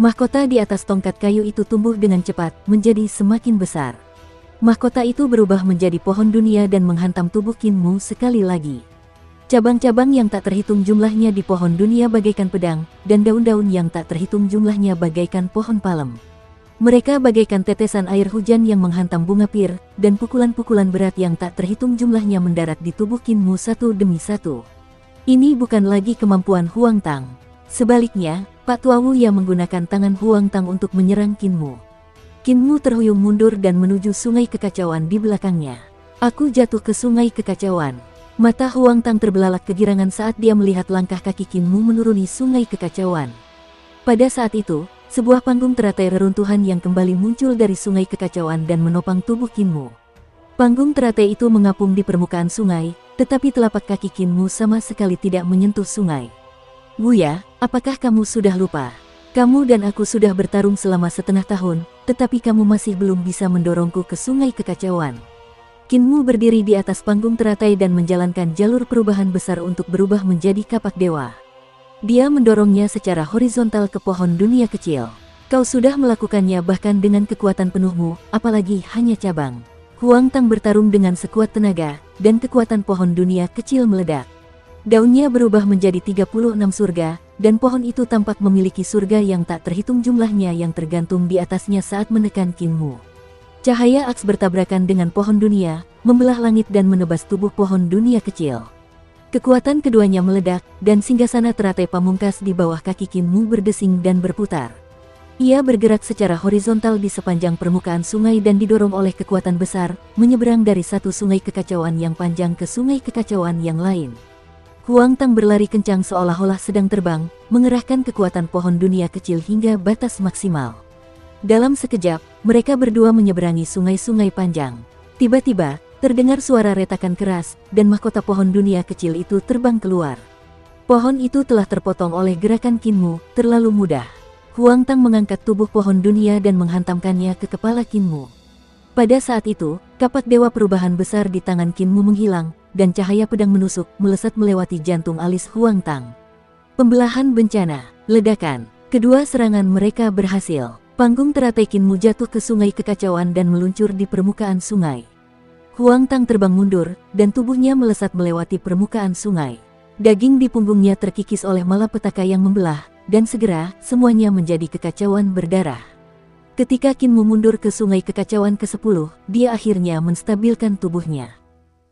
Mahkota di atas tongkat kayu itu tumbuh dengan cepat, menjadi semakin besar. Mahkota itu berubah menjadi pohon dunia dan menghantam tubuh Kinmu sekali lagi. Cabang-cabang yang tak terhitung jumlahnya di pohon dunia bagaikan pedang, dan daun-daun yang tak terhitung jumlahnya bagaikan pohon palem. Mereka bagaikan tetesan air hujan yang menghantam bunga pir, dan pukulan-pukulan berat yang tak terhitung jumlahnya mendarat di tubuh Kinmu satu demi satu. Ini bukan lagi kemampuan Huang Tang. Sebaliknya, Pak Tua Wu yang menggunakan tangan Huang Tang untuk menyerang Kinmu. Kinmu terhuyung mundur dan menuju sungai kekacauan di belakangnya. Aku jatuh ke sungai kekacauan. Mata Huang Tang terbelalak kegirangan saat dia melihat langkah kaki Kinmu menuruni sungai kekacauan. Pada saat itu, sebuah panggung teratai reruntuhan yang kembali muncul dari sungai kekacauan dan menopang tubuh Kinmu. Panggung teratai itu mengapung di permukaan sungai, tetapi telapak kaki Kinmu sama sekali tidak menyentuh sungai. Buya, apakah kamu sudah lupa? Kamu dan aku sudah bertarung selama setengah tahun, tetapi kamu masih belum bisa mendorongku ke sungai kekacauan. Kinmu berdiri di atas panggung teratai dan menjalankan jalur perubahan besar untuk berubah menjadi kapak dewa. Dia mendorongnya secara horizontal ke pohon dunia kecil. Kau sudah melakukannya bahkan dengan kekuatan penuhmu, apalagi hanya cabang. Huang Tang bertarung dengan sekuat tenaga, dan kekuatan pohon dunia kecil meledak. Daunnya berubah menjadi 36 surga, dan pohon itu tampak memiliki surga yang tak terhitung jumlahnya yang tergantung di atasnya saat menekan Kinmu. Cahaya aks bertabrakan dengan pohon dunia, membelah langit dan menebas tubuh pohon dunia kecil. Kekuatan keduanya meledak, dan singgasana teratai pamungkas di bawah kaki Kinmu berdesing dan berputar. Ia bergerak secara horizontal di sepanjang permukaan sungai dan didorong oleh kekuatan besar, menyeberang dari satu sungai kekacauan yang panjang ke sungai kekacauan yang lain. Huang Tang berlari kencang seolah-olah sedang terbang, mengerahkan kekuatan pohon dunia kecil hingga batas maksimal. Dalam sekejap, mereka berdua menyeberangi sungai-sungai panjang. Tiba-tiba, terdengar suara retakan keras, dan mahkota pohon dunia kecil itu terbang keluar. Pohon itu telah terpotong oleh gerakan Kinmu, terlalu mudah. Huang Tang mengangkat tubuh pohon dunia dan menghantamkannya ke kepala Kinmu. Pada saat itu, kapak dewa perubahan besar di tangan Kinmu menghilang, dan cahaya pedang menusuk, melesat melewati jantung alis Huang Tang. Pembelahan bencana, ledakan. Kedua serangan mereka berhasil. Panggung teratai Kinmu jatuh ke sungai kekacauan dan meluncur di permukaan sungai. Huang Tang terbang mundur, dan tubuhnya melesat melewati permukaan sungai. Daging di punggungnya terkikis oleh malapetaka yang membelah, dan segera, semuanya menjadi kekacauan berdarah. Ketika Kinmu mundur ke sungai kekacauan ke-10, dia akhirnya menstabilkan tubuhnya.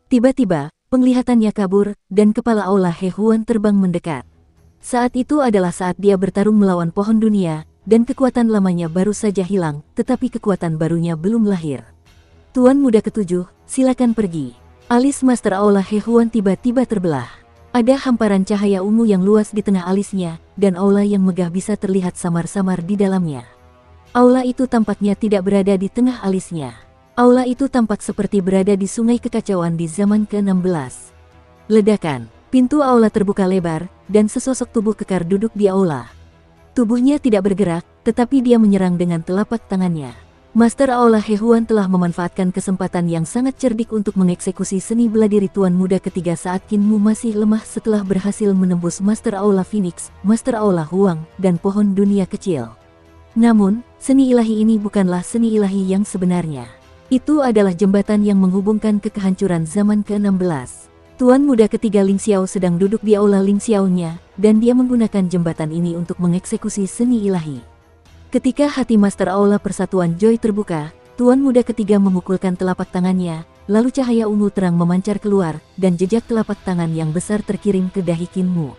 Tiba-tiba, penglihatannya kabur, dan kepala Aula He Huan terbang mendekat. Saat itu adalah saat dia bertarung melawan pohon dunia, dan kekuatan lamanya baru saja hilang, tetapi kekuatan barunya belum lahir. Tuan Muda ke-7, silakan pergi. Alis Master Aula He Huan tiba-tiba terbelah. Ada hamparan cahaya ungu yang luas di tengah alisnya, dan aula yang megah bisa terlihat samar-samar di dalamnya. Aula itu tampaknya tidak berada di tengah alisnya. Aula itu tampak seperti berada di sungai kekacauan di zaman ke-16. Ledakan, pintu aula terbuka lebar, dan sesosok tubuh kekar duduk di aula. Tubuhnya tidak bergerak, tetapi dia menyerang dengan telapak tangannya. Master Aula He Huan telah memanfaatkan kesempatan yang sangat cerdik untuk mengeksekusi seni bela diri Tuan Muda ketiga saat Kinmu masih lemah setelah berhasil menembus Master Aula Phoenix, Master Aula Huang, dan pohon dunia kecil. Namun, seni ilahi ini bukanlah seni ilahi yang sebenarnya. Itu adalah jembatan yang menghubungkan ke kehancuran zaman ke-16. Tuan Muda ketiga Ling Xiao sedang duduk di aula Ling Xiao-nya, dan dia menggunakan jembatan ini untuk mengeksekusi seni ilahi. Ketika hati Master Aula Persatuan Joy terbuka, Tuan Muda ketiga memukulkan telapak tangannya, lalu cahaya ungu terang memancar keluar, dan jejak telapak tangan yang besar terkirim ke dahi Kinmu.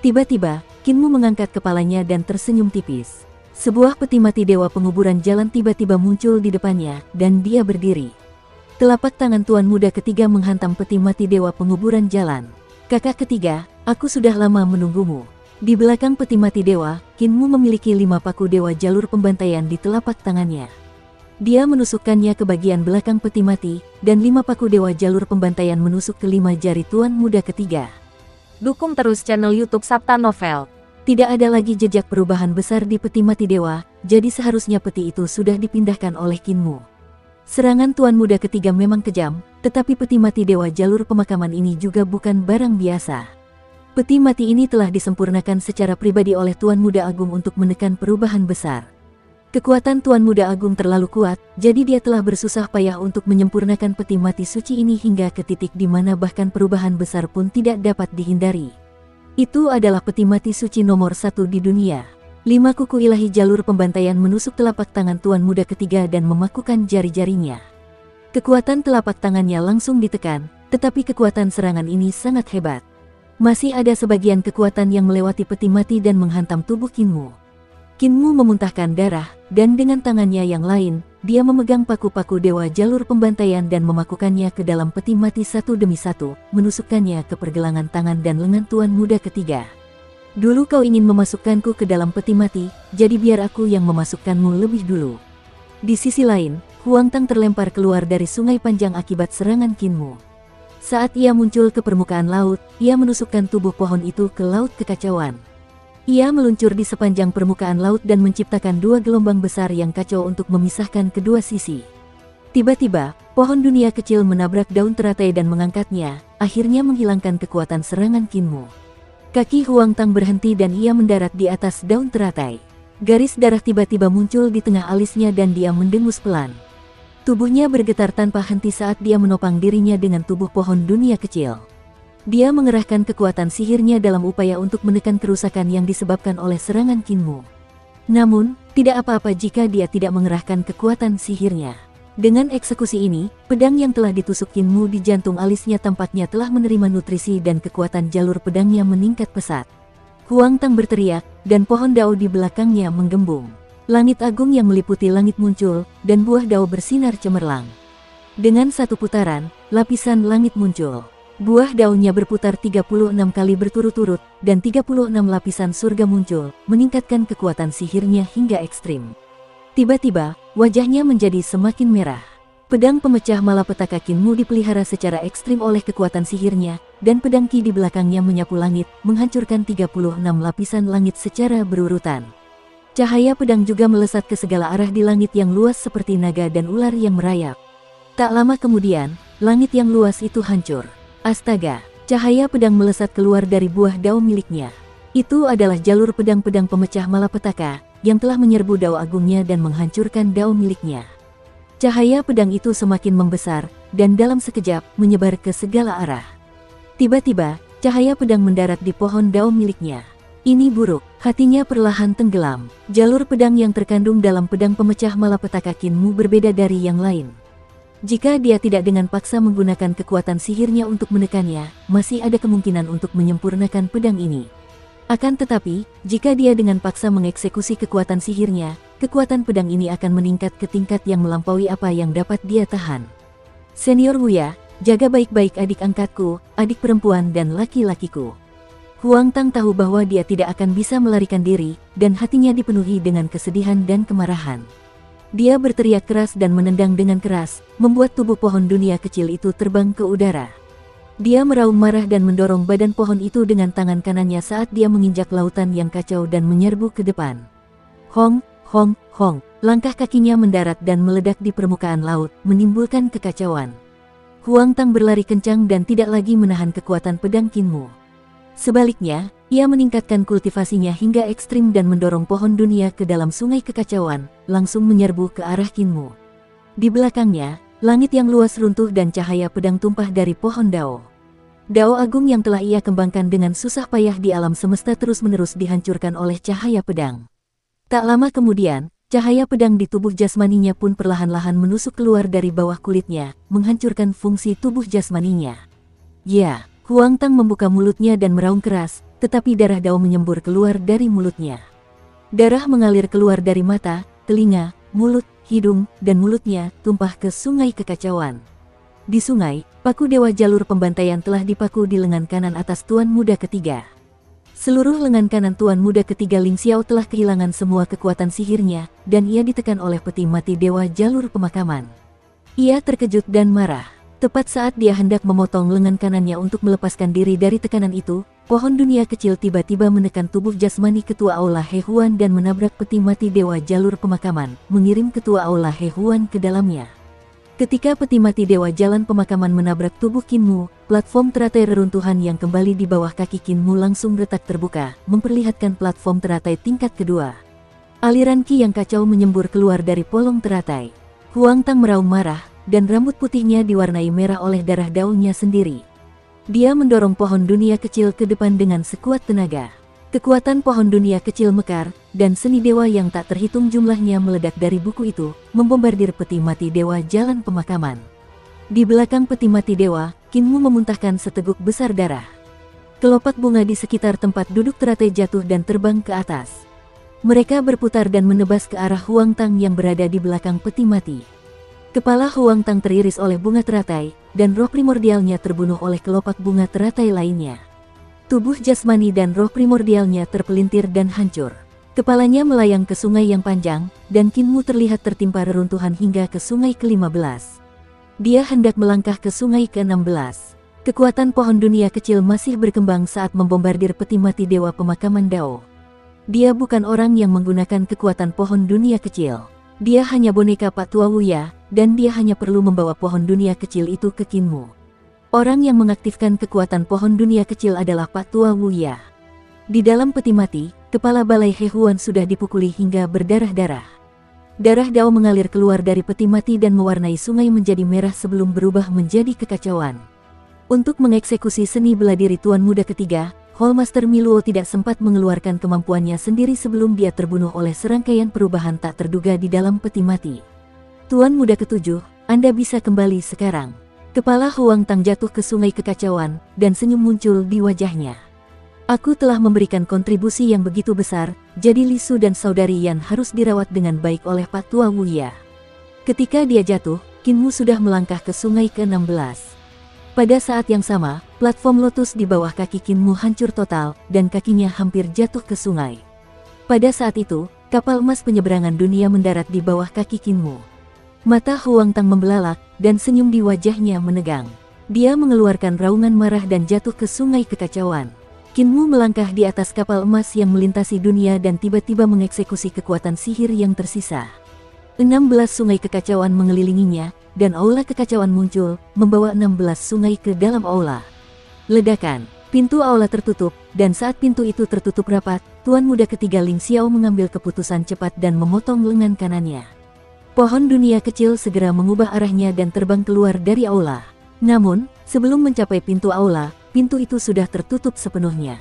Tiba-tiba, Kinmu mengangkat kepalanya dan tersenyum tipis. Sebuah peti mati dewa penguburan jalan tiba-tiba muncul di depannya, dan dia berdiri. Telapak tangan Tuan Muda ketiga menghantam peti mati dewa penguburan jalan. Kakak ketiga, aku sudah lama menunggumu. Di belakang peti mati dewa, Kinmu memiliki 5 paku dewa jalur pembantaian di telapak tangannya. Dia menusukkannya ke bagian belakang peti mati, dan 5 paku dewa jalur pembantaian menusuk ke 5 jari Tuan Muda ketiga. Dukung terus channel YouTube Sabta Novel. Tidak ada lagi jejak perubahan besar di peti mati dewa, jadi seharusnya peti itu sudah dipindahkan oleh Kinmu. Serangan Tuan Muda ketiga memang kejam, tetapi peti mati dewa jalur pemakaman ini juga bukan barang biasa. Peti mati ini telah disempurnakan secara pribadi oleh Tuan Muda Agung untuk menekan perubahan besar. Kekuatan Tuan Muda Agung terlalu kuat, jadi dia telah bersusah payah untuk menyempurnakan peti mati suci ini hingga ke titik di mana bahkan perubahan besar pun tidak dapat dihindari. Itu adalah peti mati suci nomor 1 di dunia. 5 kuku ilahi jalur pembantaian menusuk telapak tangan Tuan Muda ketiga dan memakukan jari-jarinya. Kekuatan telapak tangannya langsung ditekan, tetapi kekuatan serangan ini sangat hebat. Masih ada sebagian kekuatan yang melewati peti mati dan menghantam tubuh Kinmu. Kinmu memuntahkan darah, dan dengan tangannya yang lain, dia memegang paku-paku dewa jalur pembantaian dan memakukannya ke dalam peti mati satu demi satu, menusukkannya ke pergelangan tangan dan lengan Tuan Muda ketiga. Dulu kau ingin memasukkanku ke dalam peti mati, jadi biar aku yang memasukkanmu lebih dulu. Di sisi lain, Huang Tang terlempar keluar dari sungai panjang akibat serangan Kinmu. Saat ia muncul ke permukaan laut, ia menusukkan tubuh pohon itu ke laut kekacauan. Ia meluncur di sepanjang permukaan laut dan menciptakan 2 gelombang besar yang kacau untuk memisahkan kedua sisi. Tiba-tiba, pohon dunia kecil menabrak daun teratai dan mengangkatnya, akhirnya menghilangkan kekuatan serangan Kinmu. Kaki Huang Tang berhenti dan ia mendarat di atas daun teratai. Garis darah tiba-tiba muncul di tengah alisnya dan dia mendengus pelan. Tubuhnya bergetar tanpa henti saat dia menopang dirinya dengan tubuh pohon dunia kecil. Dia mengerahkan kekuatan sihirnya dalam upaya untuk menekan kerusakan yang disebabkan oleh serangan Kinmu. Namun, tidak apa-apa jika dia tidak mengerahkan kekuatan sihirnya. Dengan eksekusi ini, pedang yang telah ditusuk Kinmu di jantung alisnya tampaknya telah menerima nutrisi dan kekuatan jalur pedangnya meningkat pesat. Huang Tang berteriak, dan pohon dao di belakangnya menggembung. Langit agung yang meliputi langit muncul, dan buah dao bersinar cemerlang. Dengan satu putaran, lapisan langit muncul. Buah daunnya berputar 36 kali berturut-turut, dan 36 lapisan surga muncul, meningkatkan kekuatan sihirnya hingga ekstrim. Tiba-tiba, wajahnya menjadi semakin merah. Pedang pemecah malapetaka Kinmu dipelihara secara ekstrim oleh kekuatan sihirnya, dan pedang Ki di belakangnya menyapu langit, menghancurkan 36 lapisan langit secara berurutan. Cahaya pedang juga melesat ke segala arah di langit yang luas seperti naga dan ular yang merayap. Tak lama kemudian, langit yang luas itu hancur. Astaga, cahaya pedang melesat keluar dari buah dao miliknya. Itu adalah jalur pedang-pedang pemecah malapetaka, yang telah menyerbu dao agungnya dan menghancurkan dao miliknya. Cahaya pedang itu semakin membesar, dan dalam sekejap, menyebar ke segala arah. Tiba-tiba, cahaya pedang mendarat di pohon dao miliknya. Ini buruk, hatinya perlahan tenggelam. Jalur pedang yang terkandung dalam pedang pemecah malapetaka Kinmu berbeda dari yang lain. Jika dia tidak dengan paksa menggunakan kekuatan sihirnya untuk menekannya, masih ada kemungkinan untuk menyempurnakan pedang ini. Akan tetapi, jika dia dengan paksa mengeksekusi kekuatan sihirnya, kekuatan pedang ini akan meningkat ke tingkat yang melampaui apa yang dapat dia tahan. Senior Wuya, jaga baik-baik adik angkatku, adik perempuan dan laki-lakiku. Huang Tang tahu bahwa dia tidak akan bisa melarikan diri, dan hatinya dipenuhi dengan kesedihan dan kemarahan. Dia berteriak keras dan menendang dengan keras, membuat tubuh pohon dunia kecil itu terbang ke udara. Dia meraung marah dan mendorong badan pohon itu dengan tangan kanannya saat dia menginjak lautan yang kacau dan menyerbu ke depan. Hong, hong, hong, langkah kakinya mendarat dan meledak di permukaan laut, menimbulkan kekacauan. Huang Tang berlari kencang dan tidak lagi menahan kekuatan pedang Kinmu. Sebaliknya, ia meningkatkan kultivasinya hingga ekstrim dan mendorong pohon dunia ke dalam sungai kekacauan, langsung menyerbu ke arah Kinmu. Di belakangnya, langit yang luas runtuh dan cahaya pedang tumpah dari pohon dao. Dao agung yang telah ia kembangkan dengan susah payah di alam semesta terus-menerus dihancurkan oleh cahaya pedang. Tak lama kemudian, cahaya pedang di tubuh jasmaninya pun perlahan-lahan menusuk keluar dari bawah kulitnya, menghancurkan fungsi tubuh jasmaninya. Ya! Huang Tang membuka mulutnya dan meraung keras, tetapi darah dao menyembur keluar dari mulutnya. Darah mengalir keluar dari mata, telinga, mulut, hidung, dan mulutnya, tumpah ke sungai kekacauan. Di sungai, paku dewa jalur pembantaian telah dipaku di lengan kanan atas Tuan Muda Ketiga. Seluruh lengan kanan Tuan Muda Ketiga Ling Xiao telah kehilangan semua kekuatan sihirnya, dan ia ditekan oleh peti mati dewa jalur pemakaman. Ia terkejut dan marah. Tepat saat dia hendak memotong lengan kanannya untuk melepaskan diri dari tekanan itu, pohon dunia kecil tiba-tiba menekan tubuh jasmani ketua Aula He Huan dan menabrak peti mati dewa jalur pemakaman, mengirim ketua Aula He Huan ke dalamnya. Ketika peti mati dewa jalan pemakaman menabrak tubuh Kinmu, platform teratai reruntuhan yang kembali di bawah kaki Kinmu langsung retak terbuka, memperlihatkan platform teratai tingkat kedua. Aliran ki yang kacau menyembur keluar dari polong teratai. Huang Tang meraung marah, dan rambut putihnya diwarnai merah oleh darah daunnya sendiri. Dia mendorong pohon dunia kecil ke depan dengan sekuat tenaga. Kekuatan pohon dunia kecil mekar, dan seni dewa yang tak terhitung jumlahnya meledak dari buku itu, membombardir peti mati dewa jalan pemakaman. Di belakang peti mati dewa, Kinmu memuntahkan seteguk besar darah. Kelopak bunga di sekitar tempat duduk teratai jatuh dan terbang ke atas. Mereka berputar dan menebas ke arah Huang Tang yang berada di belakang peti mati. Kepala Huang Tang teriris oleh bunga teratai, dan roh primordialnya terbunuh oleh kelopak bunga teratai lainnya. Tubuh jasmani dan roh primordialnya terpelintir dan hancur. Kepalanya melayang ke sungai yang panjang, dan Kinmu terlihat tertimpa reruntuhan hingga ke sungai ke-15. Dia hendak melangkah ke sungai ke-16. Kekuatan pohon dunia kecil masih berkembang saat membombardir peti mati dewa pemakaman Dao. Dia bukan orang yang menggunakan kekuatan pohon dunia kecil. Dia hanya boneka Pak Tua Wuya, dan dia hanya perlu membawa pohon dunia kecil itu ke Kinmu. Orang yang mengaktifkan kekuatan pohon dunia kecil adalah Pak Tua Wuya. Di dalam peti mati, kepala balai He Huan sudah dipukuli hingga berdarah-darah. Darah Dao mengalir keluar dari peti mati dan mewarnai sungai menjadi merah sebelum berubah menjadi kekacauan. Untuk mengeksekusi seni bela diri Tuan Muda ketiga, Hallmaster Miluo tidak sempat mengeluarkan kemampuannya sendiri sebelum dia terbunuh oleh serangkaian perubahan tak terduga di dalam peti mati. Tuan Muda ketujuh, Anda bisa kembali sekarang. Kepala Huang Tang jatuh ke sungai kekacauan, dan senyum muncul di wajahnya. Aku telah memberikan kontribusi yang begitu besar, jadi Li Su dan saudari Yan harus dirawat dengan baik oleh Pak Tua Wuya. Ketika dia jatuh, Qin Mu sudah melangkah ke sungai ke-16. Pada saat yang sama, platform lotus di bawah kaki Qin Mu hancur total, dan kakinya hampir jatuh ke sungai. Pada saat itu, kapal emas penyeberangan dunia mendarat di bawah kaki Qin Mu. Mata Huang Tang membelalak, dan senyum di wajahnya menegang. Dia mengeluarkan raungan marah dan jatuh ke sungai kekacauan. Qin Mu melangkah di atas kapal emas yang melintasi dunia dan tiba-tiba mengeksekusi kekuatan sihir yang tersisa. 16 sungai kekacauan mengelilinginya, dan aula kekacauan muncul, membawa 16 sungai ke dalam aula. Ledakan, pintu aula tertutup, dan saat pintu itu tertutup rapat, Tuan Muda ketiga Ling Xiao mengambil keputusan cepat dan memotong lengan kanannya. Pohon dunia kecil segera mengubah arahnya dan terbang keluar dari aula. Namun, sebelum mencapai pintu aula, pintu itu sudah tertutup sepenuhnya.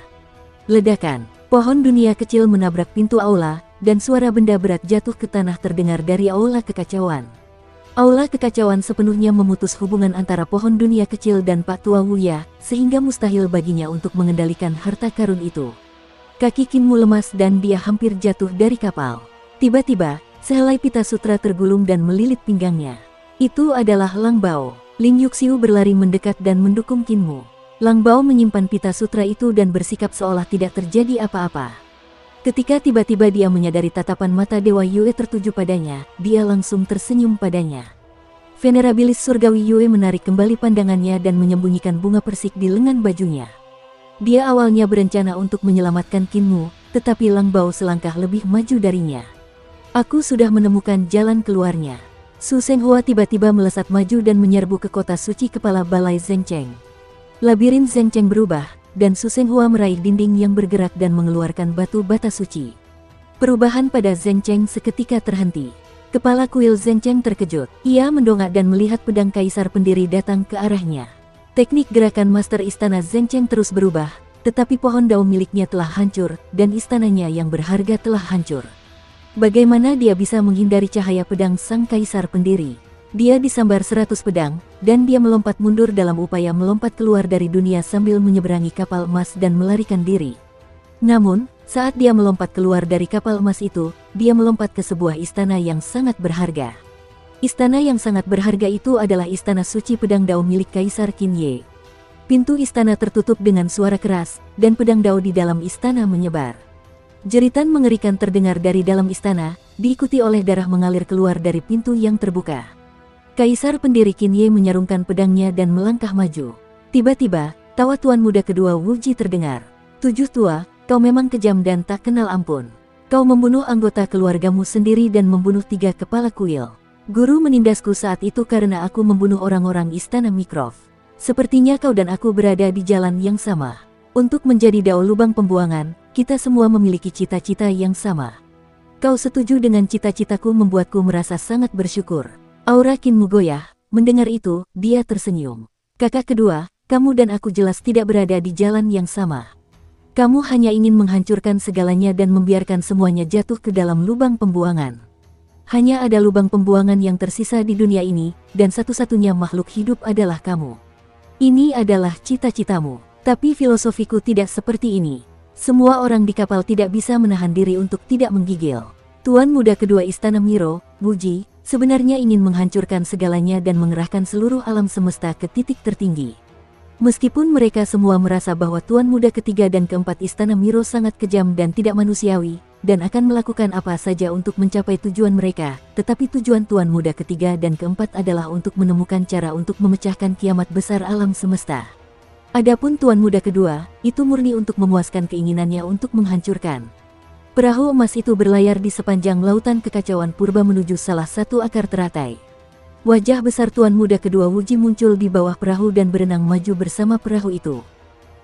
Ledakan, pohon dunia kecil menabrak pintu aula, dan suara benda berat jatuh ke tanah terdengar dari aula kekacauan. Aula kekacauan sepenuhnya memutus hubungan antara pohon dunia kecil dan Pak Tua Wuya, sehingga mustahil baginya untuk mengendalikan harta karun itu. Kaki Qin Mu lemas dan dia hampir jatuh dari kapal. Tiba-tiba, sehelai pita sutra tergulung dan melilit pinggangnya. Itu adalah Lang Bao. Ling Yuxiu berlari mendekat dan mendukung Qin Mu. Lang Bao menyimpan pita sutra itu dan bersikap seolah tidak terjadi apa-apa. Ketika tiba-tiba dia menyadari tatapan mata Dewa Yue tertuju padanya, dia langsung tersenyum padanya. Venerabilis surgawi Yue menarik kembali pandangannya dan menyembunyikan bunga persik di lengan bajunya. Dia awalnya berencana untuk menyelamatkan Qin Mu, tetapi Lang Bao selangkah lebih maju darinya. Aku sudah menemukan jalan keluarnya. Su Senghua tiba-tiba melesat maju dan menyerbu ke kota suci kepala balai Zhengcheng. Labirin Zhengcheng berubah, dan Su Senghua meraih dinding yang bergerak dan mengeluarkan batu bata suci. Perubahan pada Zhengcheng seketika terhenti. Kepala kuil Zhengcheng terkejut. Ia mendongak dan melihat pedang kaisar pendiri datang ke arahnya. Teknik gerakan master istana Zhengcheng terus berubah, tetapi pohon daun miliknya telah hancur, dan istananya yang berharga telah hancur. Bagaimana dia bisa menghindari cahaya pedang sang kaisar pendiri? Dia disambar 100 pedang, dan dia melompat mundur dalam upaya melompat keluar dari dunia sambil menyeberangi kapal emas dan melarikan diri. Namun, saat dia melompat keluar dari kapal emas itu, dia melompat ke sebuah istana yang sangat berharga. Istana yang sangat berharga itu adalah istana suci pedang dao milik Kaisar Qin Ye. Pintu istana tertutup dengan suara keras, dan pedang dao di dalam istana menyebar. Jeritan mengerikan terdengar dari dalam istana, diikuti oleh darah mengalir keluar dari pintu yang terbuka. Kaisar pendiri Qin Ye menyarungkan pedangnya dan melangkah maju. Tiba-tiba, tawa Tuan Muda kedua Wu Ji terdengar. 7 tua, kau memang kejam dan tak kenal ampun. Kau membunuh anggota keluargamu sendiri dan membunuh 3 kepala kuil. Guru menindasku saat itu karena aku membunuh orang-orang istana Mikrov. Sepertinya kau dan aku berada di jalan yang sama. Untuk menjadi dao lubang pembuangan, kita semua memiliki cita-cita yang sama. Kau setuju dengan cita-citaku membuatku merasa sangat bersyukur. Aura Qin Mu goyah. Mendengar itu, dia tersenyum. Kakak kedua, kamu dan aku jelas tidak berada di jalan yang sama. Kamu hanya ingin menghancurkan segalanya dan membiarkan semuanya jatuh ke dalam lubang pembuangan. Hanya ada lubang pembuangan yang tersisa di dunia ini, dan satu-satunya makhluk hidup adalah kamu. Ini adalah cita-citamu, tapi filosofiku tidak seperti ini. Semua orang di kapal tidak bisa menahan diri untuk tidak menggigil. Tuan Muda kedua Istana Miro, Wu Ji, sebenarnya ingin menghancurkan segalanya dan mengerahkan seluruh alam semesta ke titik tertinggi. Meskipun mereka semua merasa bahwa Tuan Muda ketiga dan keempat Istana Miro sangat kejam dan tidak manusiawi, dan akan melakukan apa saja untuk mencapai tujuan mereka, tetapi tujuan Tuan Muda ketiga dan keempat adalah untuk menemukan cara untuk memecahkan kiamat besar alam semesta. Adapun Tuan Muda kedua, itu murni untuk memuaskan keinginannya untuk menghancurkan. Perahu emas itu berlayar di sepanjang lautan kekacauan purba menuju salah satu akar teratai. Wajah besar Tuan Muda kedua Wu Ji muncul di bawah perahu dan berenang maju bersama perahu itu.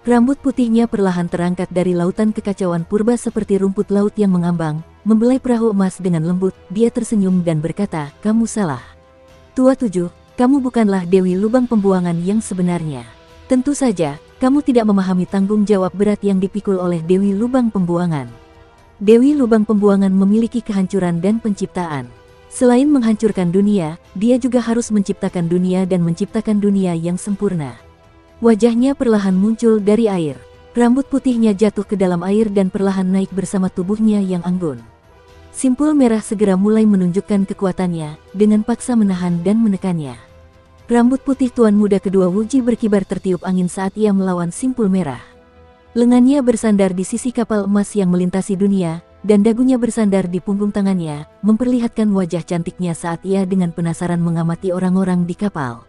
Rambut putihnya perlahan terangkat dari lautan kekacauan purba seperti rumput laut yang mengambang, membelai perahu emas dengan lembut. Dia tersenyum dan berkata, kamu salah. Tua 7, kamu bukanlah Dewi Lubang Pembuangan yang sebenarnya. Tentu saja, kamu tidak memahami tanggung jawab berat yang dipikul oleh Dewi Lubang Pembuangan. Dewi Lubang Pembuangan memiliki kehancuran dan penciptaan. Selain menghancurkan dunia, dia juga harus menciptakan dunia dan menciptakan dunia yang sempurna. Wajahnya perlahan muncul dari air. Rambut putihnya jatuh ke dalam air dan perlahan naik bersama tubuhnya yang anggun. Simpul merah segera mulai menunjukkan kekuatannya, dengan paksa menahan dan menekannya. Rambut putih tuan muda kedua Wuji berkibar tertiup angin saat ia melawan simpul merah. Lengannya bersandar di sisi kapal emas yang melintasi dunia, dan dagunya bersandar di punggung tangannya, memperlihatkan wajah cantiknya saat ia dengan penasaran mengamati orang-orang di kapal.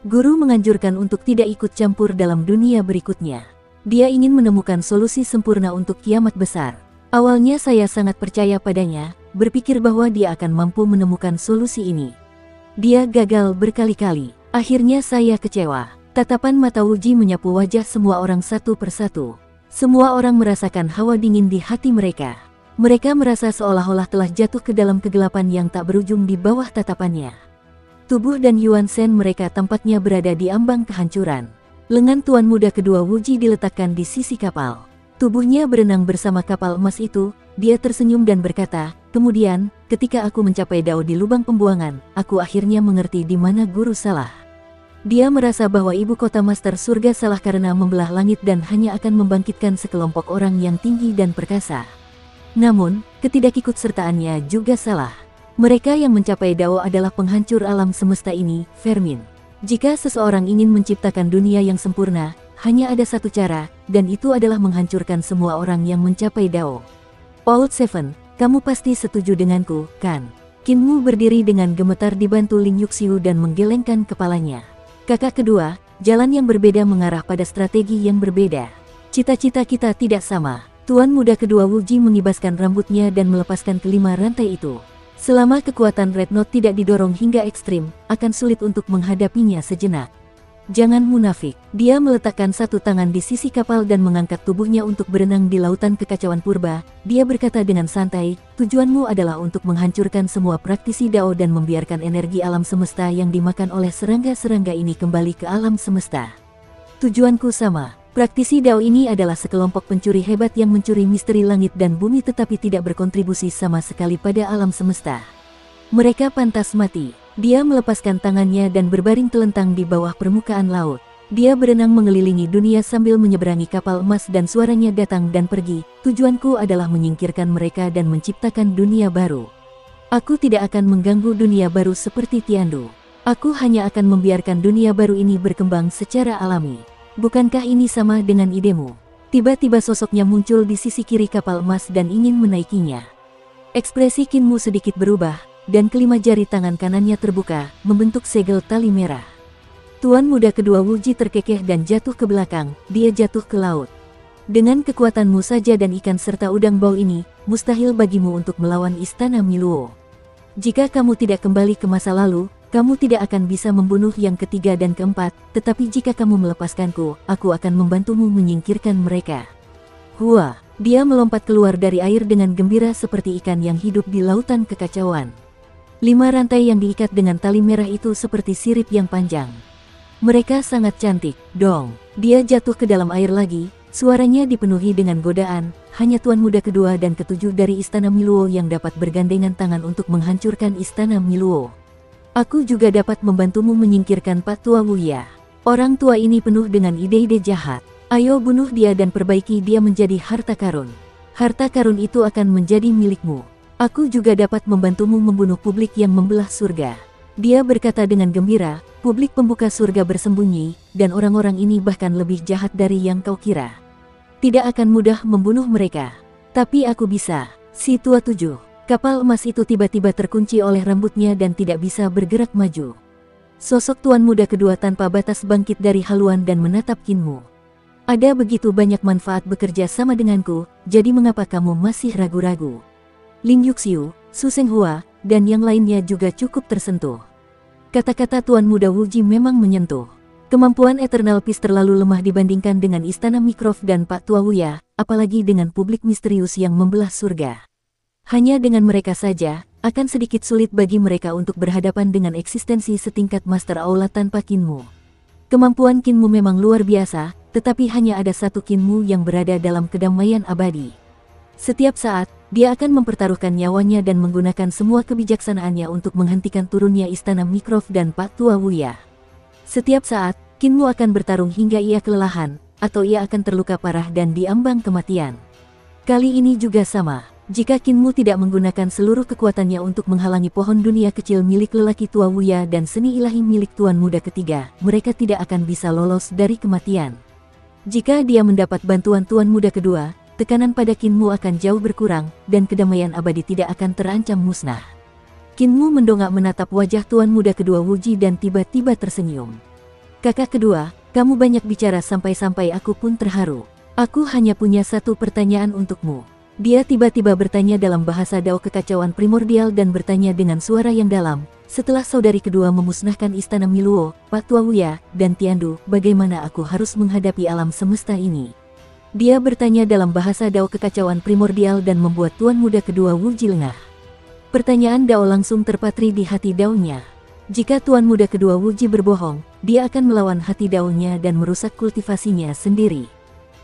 Guru menganjurkan untuk tidak ikut campur dalam dunia berikutnya. Dia ingin menemukan solusi sempurna untuk kiamat besar. Awalnya saya sangat percaya padanya, berpikir bahwa dia akan mampu menemukan solusi ini. Dia gagal berkali-kali. Akhirnya saya kecewa. Tatapan mata Wuji menyapu wajah semua orang satu persatu. Semua orang merasakan hawa dingin di hati mereka. Mereka merasa seolah-olah telah jatuh ke dalam kegelapan yang tak berujung di bawah tatapannya. Tubuh dan Yuan Shen mereka tampaknya berada di ambang kehancuran. Lengan tuan muda kedua Wuji diletakkan di sisi kapal. Tubuhnya berenang bersama kapal emas itu. Dia tersenyum dan berkata, "Kemudian, ketika aku mencapai Dao di lubang pembuangan, aku akhirnya mengerti di mana guru salah." Dia merasa bahwa ibu kota master surga salah karena membelah langit dan hanya akan membangkitkan sekelompok orang yang tinggi dan perkasa. Namun, ketidakikutsertaannya juga salah. Mereka yang mencapai Dao adalah penghancur alam semesta ini, Fermin. Jika seseorang ingin menciptakan dunia yang sempurna, hanya ada satu cara, dan itu adalah menghancurkan semua orang yang mencapai Dao. Old Seven, kamu pasti setuju denganku, kan? Kinmu berdiri dengan gemetar dibantu Ling Yuxiu dan menggelengkan kepalanya. Kakak kedua, jalan yang berbeda mengarah pada strategi yang berbeda. Cita-cita kita tidak sama. Tuan muda kedua Wuji mengibaskan rambutnya dan melepaskan kelima rantai itu. Selama kekuatan Red Note tidak didorong hingga ekstrim, akan sulit untuk menghadapinya sejenak. Jangan munafik. Dia meletakkan satu tangan di sisi kapal dan mengangkat tubuhnya untuk berenang di lautan kekacauan purba. Dia berkata dengan santai, "Tujuanmu adalah untuk menghancurkan semua praktisi Dao dan membiarkan energi alam semesta yang dimakan oleh serangga-serangga ini kembali ke alam semesta." Tujuanku sama. Praktisi Dao ini adalah sekelompok pencuri hebat yang mencuri misteri langit dan bumi tetapi tidak berkontribusi sama sekali pada alam semesta. Mereka pantas mati. Dia melepaskan tangannya dan berbaring telentang di bawah permukaan laut. Dia berenang mengelilingi dunia sambil menyeberangi kapal emas dan suaranya datang dan pergi. "Tujuanku adalah menyingkirkan mereka dan menciptakan dunia baru. Aku tidak akan mengganggu dunia baru seperti Tiandu. Aku hanya akan membiarkan dunia baru ini berkembang secara alami. Bukankah ini sama dengan idemu?" Tiba-tiba sosoknya muncul di sisi kiri kapal emas dan ingin menaikinya. Ekspresi Kinmu sedikit berubah, dan kelima jari tangan kanannya terbuka, membentuk segel tali merah. Tuan muda kedua Wuji terkekeh dan jatuh ke belakang, dia jatuh ke laut. "Dengan kekuatanmu saja dan ikan serta udang bau ini, mustahil bagimu untuk melawan istana Miluo. Jika kamu tidak kembali ke masa lalu, kamu tidak akan bisa membunuh yang ketiga dan keempat, tetapi jika kamu melepaskanku, aku akan membantumu menyingkirkan mereka." Hua, dia melompat keluar dari air dengan gembira seperti ikan yang hidup di lautan kekacauan. 5 rantai yang diikat dengan tali merah itu seperti sirip yang panjang. Mereka sangat cantik, dong. Dia jatuh ke dalam air lagi, suaranya dipenuhi dengan godaan. Hanya tuan muda kedua dan ketujuh dari istana Miluo yang dapat bergandengan tangan untuk menghancurkan istana Miluo. "Aku juga dapat membantumu menyingkirkan Pak Tua Wuya. Orang tua ini penuh dengan ide-ide jahat. Ayo bunuh dia dan perbaiki dia menjadi harta karun. Harta karun itu akan menjadi milikmu. Aku juga dapat membantumu membunuh publik yang membelah surga." Dia berkata dengan gembira, "Publik pembuka surga bersembunyi, dan orang-orang ini bahkan lebih jahat dari yang kau kira. Tidak akan mudah membunuh mereka. Tapi aku bisa." Si tua 7, kapal emas itu tiba-tiba terkunci oleh rambutnya dan tidak bisa bergerak maju. Sosok tuan muda kedua tanpa batas bangkit dari haluan dan menatap Kinmu. "Ada begitu banyak manfaat bekerja sama denganku, jadi mengapa kamu masih ragu-ragu?" Ling Yuxiu, Su Senghua, dan yang lainnya juga cukup tersentuh. Kata-kata tuan muda Wuji memang menyentuh. Kemampuan Eternal Peace terlalu lemah dibandingkan dengan istana Mikrov dan Pak Tua Wuya, apalagi dengan publik misterius yang membelah surga. Hanya dengan mereka saja, akan sedikit sulit bagi mereka untuk berhadapan dengan eksistensi setingkat Master Aula tanpa Kinmu. Kemampuan Kinmu memang luar biasa, tetapi hanya ada satu Kinmu yang berada dalam kedamaian abadi. Setiap saat, dia akan mempertaruhkan nyawanya dan menggunakan semua kebijaksanaannya untuk menghentikan turunnya istana Mikrov dan Pak Tua Wuya. Setiap saat, Kinmu akan bertarung hingga ia kelelahan, atau ia akan terluka parah dan diambang kematian. Kali ini juga sama. Jika Kinmu tidak menggunakan seluruh kekuatannya untuk menghalangi pohon dunia kecil milik lelaki tua Wuya dan seni ilahi milik Tuan Muda ketiga, mereka tidak akan bisa lolos dari kematian. Jika dia mendapat bantuan Tuan Muda kedua, tekanan pada Kinmu akan jauh berkurang, dan kedamaian abadi tidak akan terancam musnah. Kinmu mendongak menatap wajah Tuan Muda kedua Wuji dan tiba-tiba tersenyum. Kakak kedua, kamu banyak bicara sampai-sampai aku pun terharu. Aku hanya punya satu pertanyaan untukmu. Dia tiba-tiba bertanya dalam bahasa Dao kekacauan primordial dan bertanya dengan suara yang dalam, setelah saudari kedua memusnahkan istana Miluo, Pak Tua Wuya, dan Tiandu, bagaimana aku harus menghadapi alam semesta ini? Dia bertanya dalam bahasa Dao kekacauan primordial dan membuat Tuan Muda kedua Wuji lengah. Pertanyaan Dao langsung terpatri di hati Dao-nya. Jika Tuan Muda kedua Wuji berbohong, dia akan melawan hati Dao-nya dan merusak kultivasinya sendiri.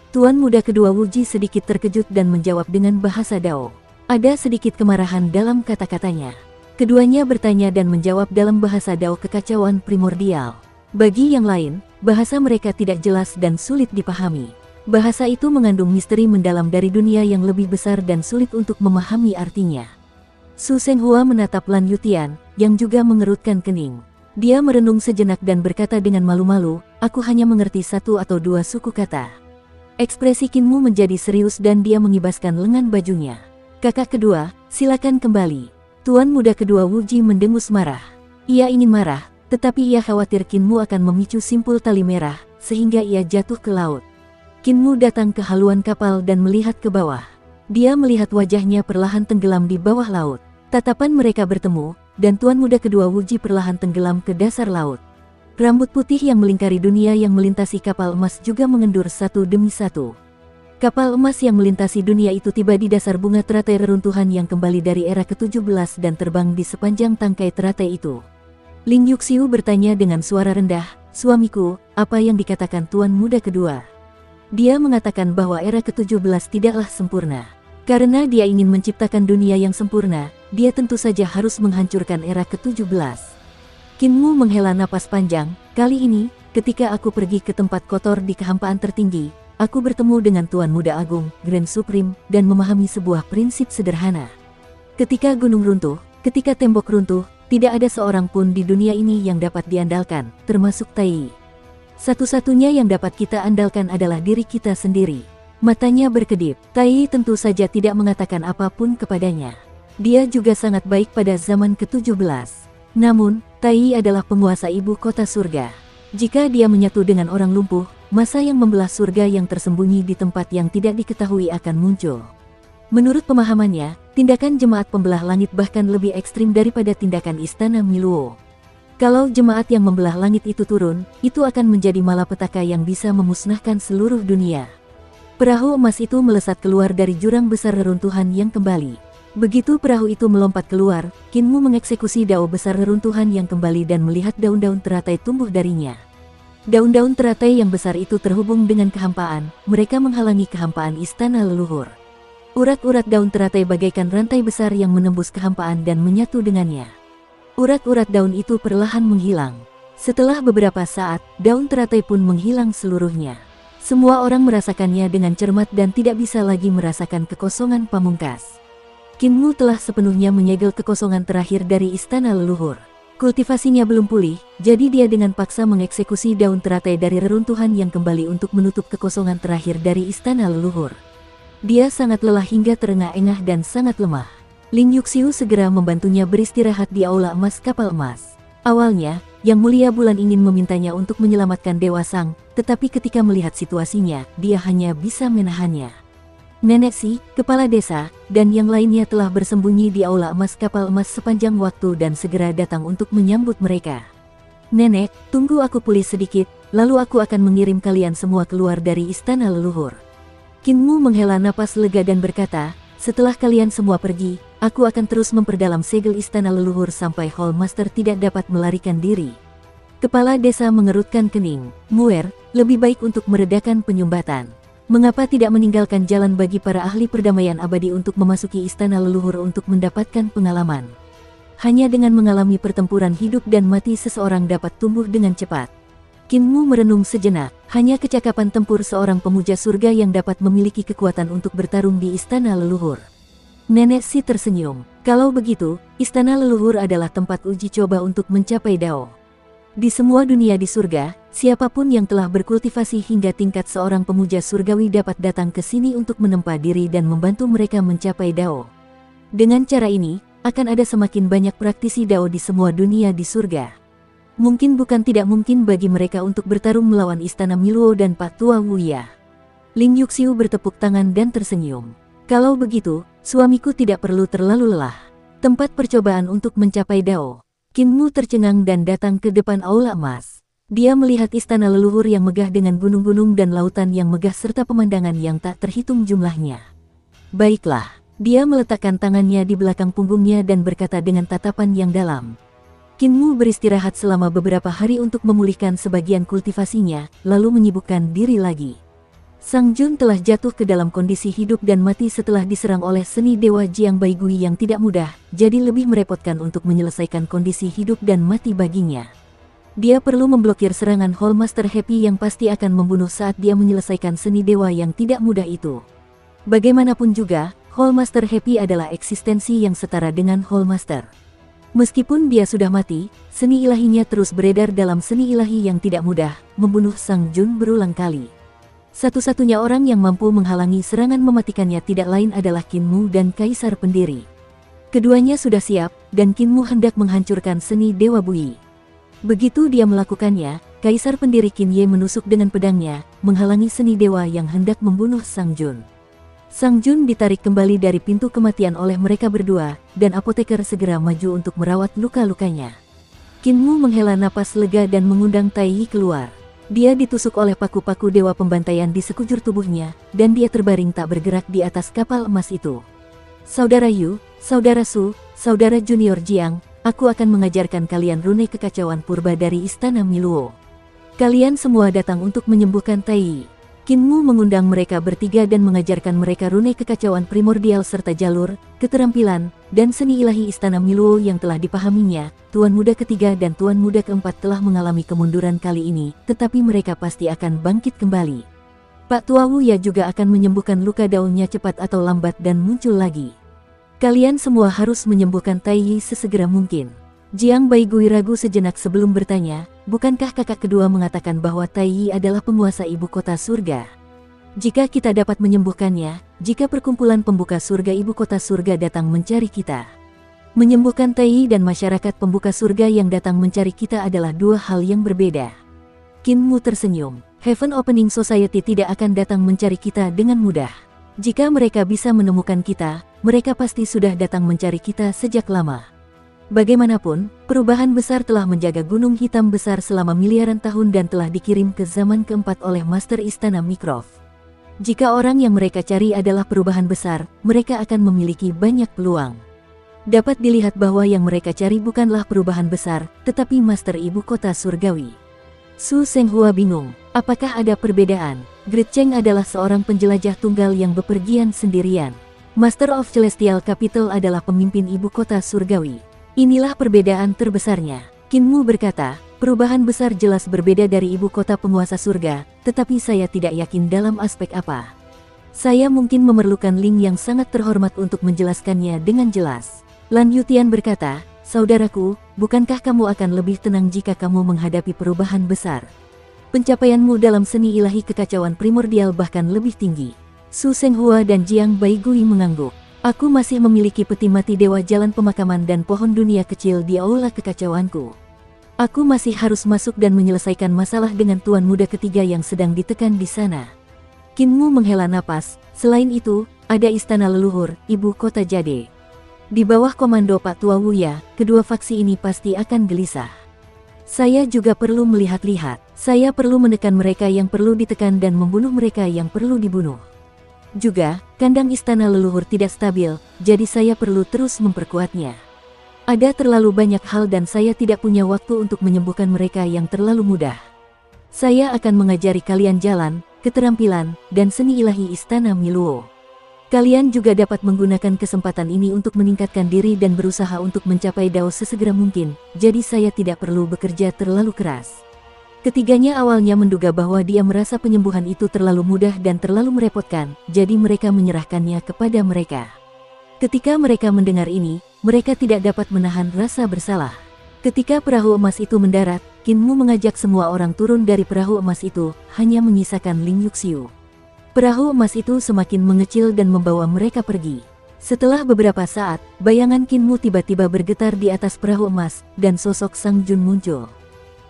Tuan Muda kedua Wuji sedikit terkejut dan menjawab dengan bahasa Dao. Ada sedikit kemarahan dalam kata-katanya. Keduanya bertanya dan menjawab dalam bahasa Dao kekacauan primordial. Bagi yang lain, bahasa mereka tidak jelas dan sulit dipahami. Bahasa itu mengandung misteri mendalam dari dunia yang lebih besar dan sulit untuk memahami artinya. Su Senghua menatap Lan Yutian, yang juga mengerutkan kening. Dia merenung sejenak dan berkata dengan malu-malu, aku hanya mengerti satu atau dua suku kata. Ekspresi Kinmu menjadi serius dan dia mengibaskan lengan bajunya. Kakak kedua, silakan kembali. Tuan Muda kedua Wuji mendengus marah. Ia ingin marah, tetapi ia khawatir Kinmu akan memicu simpul tali merah, sehingga ia jatuh ke laut. Kinmu datang ke haluan kapal dan melihat ke bawah. Dia melihat wajahnya perlahan tenggelam di bawah laut. Tatapan mereka bertemu, dan Tuan Muda kedua Wuji perlahan tenggelam ke dasar laut. Rambut putih yang melingkari dunia yang melintasi kapal emas juga mengendur satu demi satu. Kapal emas yang melintasi dunia itu tiba di dasar bunga teratai reruntuhan yang kembali dari era ke-17 dan terbang di sepanjang tangkai teratai itu. Ling Yuxiu bertanya dengan suara rendah, suamiku, apa yang dikatakan Tuan Muda kedua? Dia mengatakan bahwa era ke-17 tidaklah sempurna. Karena dia ingin menciptakan dunia yang sempurna, dia tentu saja harus menghancurkan era ke-17. Kinmu menghela napas panjang, kali ini, ketika aku pergi ke tempat kotor di kehampaan tertinggi, aku bertemu dengan Tuan Muda Agung, Grand Supreme, dan memahami sebuah prinsip sederhana. Ketika gunung runtuh, ketika tembok runtuh, tidak ada seorang pun di dunia ini yang dapat diandalkan, termasuk Tai. Satu-satunya yang dapat kita andalkan adalah diri kita sendiri. Matanya berkedip, Tai tentu saja tidak mengatakan apapun kepadanya. Dia juga sangat baik pada zaman ke-17. Namun, Tai adalah penguasa ibu kota surga. Jika dia menyatu dengan orang lumpuh, masa yang membelah surga yang tersembunyi di tempat yang tidak diketahui akan muncul. Menurut pemahamannya, tindakan jemaat pembelah langit bahkan lebih ekstrim daripada tindakan istana Miluo. Kalau jemaat yang membelah langit itu turun, itu akan menjadi malapetaka yang bisa memusnahkan seluruh dunia. Perahu emas itu melesat keluar dari jurang besar reruntuhan yang kembali. Begitu perahu itu melompat keluar, Kinmu mengeksekusi dao besar reruntuhan yang kembali dan melihat daun-daun teratai tumbuh darinya. Daun-daun teratai yang besar itu terhubung dengan kehampaan, mereka menghalangi kehampaan istana leluhur. Urat-urat daun teratai bagaikan rantai besar yang menembus kehampaan dan menyatu dengannya. Urat-urat daun itu perlahan menghilang. Setelah beberapa saat, daun teratai pun menghilang seluruhnya. Semua orang merasakannya dengan cermat dan tidak bisa lagi merasakan kekosongan pamungkas. Kinmu telah sepenuhnya menyegel kekosongan terakhir dari istana leluhur. Kultivasinya belum pulih, jadi dia dengan paksa mengeksekusi daun teratai dari reruntuhan yang kembali untuk menutup kekosongan terakhir dari istana leluhur. Dia sangat lelah hingga terengah-engah dan sangat lemah. Ling Yuxiu segera membantunya beristirahat di aula emas kapal emas. Awalnya, Yang Mulia Bulan ingin memintanya untuk menyelamatkan Dewa Sang, tetapi ketika melihat situasinya, dia hanya bisa menahannya. Nenek Si, kepala desa, dan yang lainnya telah bersembunyi di aula emas kapal emas sepanjang waktu dan segera datang untuk menyambut mereka. Nenek, tunggu aku pulih sedikit, lalu aku akan mengirim kalian semua keluar dari istana leluhur. Kinmu menghela napas lega dan berkata, setelah kalian semua pergi, aku akan terus memperdalam segel istana leluhur sampai Hall Master tidak dapat melarikan diri. Kepala desa mengerutkan kening. Muer, lebih baik untuk meredakan penyumbatan. Mengapa tidak meninggalkan jalan bagi para ahli perdamaian abadi untuk memasuki istana leluhur untuk mendapatkan pengalaman? Hanya dengan mengalami pertempuran hidup dan mati seseorang dapat tumbuh dengan cepat. Kinmu merenung sejenak, hanya kecakapan tempur seorang pemuja surga yang dapat memiliki kekuatan untuk bertarung di istana leluhur. Nenek Si tersenyum. Kalau begitu, istana leluhur adalah tempat uji coba untuk mencapai Dao. Di semua dunia di surga, siapapun yang telah berkultivasi hingga tingkat seorang pemuja surgawi dapat datang ke sini untuk menempa diri dan membantu mereka mencapai Dao. Dengan cara ini, akan ada semakin banyak praktisi Dao di semua dunia di surga. Mungkin bukan tidak mungkin bagi mereka untuk bertarung melawan Istana Miluo dan Pak Tua Wuya. Ling Yuxiu bertepuk tangan dan tersenyum. Kalau begitu, suamiku tidak perlu terlalu lelah. Tempat percobaan untuk mencapai Dao. Kinmu tercengang dan datang ke depan aula emas. Dia melihat istana leluhur yang megah dengan gunung-gunung dan lautan yang megah serta pemandangan yang tak terhitung jumlahnya. Baiklah, dia meletakkan tangannya di belakang punggungnya dan berkata dengan tatapan yang dalam. Kinmu beristirahat selama beberapa hari untuk memulihkan sebagian kultivasinya, lalu menyibukkan diri lagi. Sang Jun telah jatuh ke dalam kondisi hidup dan mati setelah diserang oleh seni dewa Jiang Baigui yang tidak mudah, jadi lebih merepotkan untuk menyelesaikan kondisi hidup dan mati baginya. Dia perlu memblokir serangan Hall Master Happy yang pasti akan membunuh saat dia menyelesaikan seni dewa yang tidak mudah itu. Bagaimanapun juga, Hall Master Happy adalah eksistensi yang setara dengan Hall Master. Meskipun dia sudah mati, seni ilahinya terus beredar dalam seni ilahi yang tidak mudah, membunuh Sang Jun berulang kali. Satu-satunya orang yang mampu menghalangi serangan mematikannya tidak lain adalah Kinmu dan Kaisar Pendiri. Keduanya sudah siap, dan Kinmu hendak menghancurkan seni Dewa Bui. Begitu dia melakukannya, Kaisar Pendiri Kinye menusuk dengan pedangnya, menghalangi seni dewa yang hendak membunuh Sang Jun. Sang Jun ditarik kembali dari pintu kematian oleh mereka berdua, dan apoteker segera maju untuk merawat luka-lukanya. Kinmu menghela napas lega dan mengundang Tai Yi keluar. Dia ditusuk oleh paku-paku dewa pembantaian di sekujur tubuhnya, dan dia terbaring tak bergerak di atas kapal emas itu. Saudara Yu, Saudara Su, Saudara Junior Jiang, aku akan mengajarkan kalian rune kekacauan purba dari Istana Miluo. Kalian semua datang untuk menyembuhkan Tai Yi. Kinmu mengundang mereka bertiga dan mengajarkan mereka rune kekacauan primordial serta jalur, keterampilan, dan seni ilahi Istana Miluo yang telah dipahaminya. Tuan Muda ketiga dan Tuan Muda keempat telah mengalami kemunduran kali ini, tetapi mereka pasti akan bangkit kembali. Pak Tua Wuya juga akan menyembuhkan luka daunnya cepat atau lambat dan muncul lagi. Kalian semua harus menyembuhkan Tai Yi sesegera mungkin. Jiang Baigui ragu sejenak sebelum bertanya, bukankah kakak kedua mengatakan bahwa Tai Yi adalah penguasa ibu kota surga? Jika kita dapat menyembuhkannya, jika perkumpulan pembuka surga ibu kota surga datang mencari kita. Menyembuhkan Tai Yi dan masyarakat pembuka surga yang datang mencari kita adalah dua hal yang berbeda. Kinmu tersenyum. Heaven Opening Society tidak akan datang mencari kita dengan mudah. Jika mereka bisa menemukan kita, mereka pasti sudah datang mencari kita sejak lama. Bagaimanapun, perubahan besar telah menjaga Gunung Hitam Besar selama miliaran tahun dan telah dikirim ke zaman keempat oleh Master Istana Mycroft. Jika orang yang mereka cari adalah perubahan besar, mereka akan memiliki banyak peluang. Dapat dilihat bahwa yang mereka cari bukanlah perubahan besar, tetapi Master Ibu Kota Surgawi. Su Senghua bingung, apakah ada perbedaan? Great Cheng adalah seorang penjelajah tunggal yang bepergian sendirian. Master of Celestial Capital adalah pemimpin Ibu Kota Surgawi. Inilah perbedaan terbesarnya. Kinmu berkata, perubahan besar jelas berbeda dari ibu kota penguasa surga, tetapi saya tidak yakin dalam aspek apa. Saya mungkin memerlukan Ling yang sangat terhormat untuk menjelaskannya dengan jelas. Lan Yutian berkata, saudaraku, bukankah kamu akan lebih tenang jika kamu menghadapi perubahan besar? Pencapaianmu dalam seni ilahi kekacauan primordial bahkan lebih tinggi. Su Senghua dan Jiang Baigui mengangguk. Aku masih memiliki peti mati dewa jalan pemakaman dan pohon dunia kecil di aula kekacauanku. Aku masih harus masuk dan menyelesaikan masalah dengan Tuan Muda ketiga yang sedang ditekan di sana. Kinmu menghela napas, selain itu, ada istana leluhur, ibu kota Jade. Di bawah komando Pak Tua Wuya, kedua faksi ini pasti akan gelisah. Saya juga perlu melihat-lihat, saya perlu menekan mereka yang perlu ditekan dan membunuh mereka yang perlu dibunuh. Juga, kandang istana leluhur tidak stabil, jadi saya perlu terus memperkuatnya. Ada terlalu banyak hal dan saya tidak punya waktu untuk menyembuhkan mereka yang terlalu mudah. Saya akan mengajari kalian jalan, keterampilan, dan seni ilahi Istana Miluo. Kalian juga dapat menggunakan kesempatan ini untuk meningkatkan diri dan berusaha untuk mencapai Dao sesegera mungkin, jadi saya tidak perlu bekerja terlalu keras. Ketiganya awalnya menduga bahwa dia merasa penyembuhan itu terlalu mudah dan terlalu merepotkan, jadi mereka menyerahkannya kepada mereka. Ketika mereka mendengar ini, mereka tidak dapat menahan rasa bersalah. Ketika perahu emas itu mendarat, Kinmu mengajak semua orang turun dari perahu emas itu, hanya menyisakan Ling Yuxiu. Perahu emas itu semakin mengecil dan membawa mereka pergi. Setelah beberapa saat, bayangan Kinmu tiba-tiba bergetar di atas perahu emas, dan sosok Sang Jun muncul.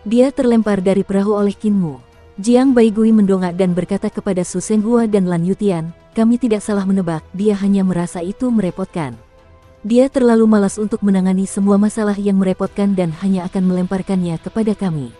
Dia terlempar dari perahu oleh Kinmu. Jiang Baigui mendongak dan berkata kepada Su Senghua dan Lan Yutian, kami tidak salah menebak, dia hanya merasa itu merepotkan. Dia terlalu malas untuk menangani semua masalah yang merepotkan dan hanya akan melemparkannya kepada kami.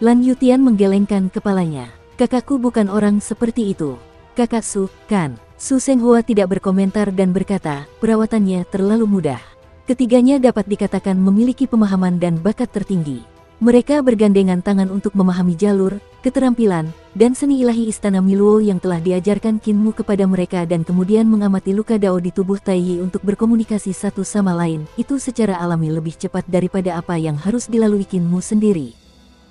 Lan Yutian menggelengkan kepalanya. Kakakku bukan orang seperti itu. Kakak Su, kan? Su Senghua tidak berkomentar dan berkata, perawatannya terlalu mudah. Ketiganya dapat dikatakan memiliki pemahaman dan bakat tertinggi. Mereka bergandengan tangan untuk memahami jalur, keterampilan, dan seni ilahi Istana Miluo yang telah diajarkan Kinmu kepada mereka dan kemudian mengamati luka Dao di tubuh Taiyi untuk berkomunikasi satu sama lain, itu secara alami lebih cepat daripada apa yang harus dilalui Kinmu sendiri.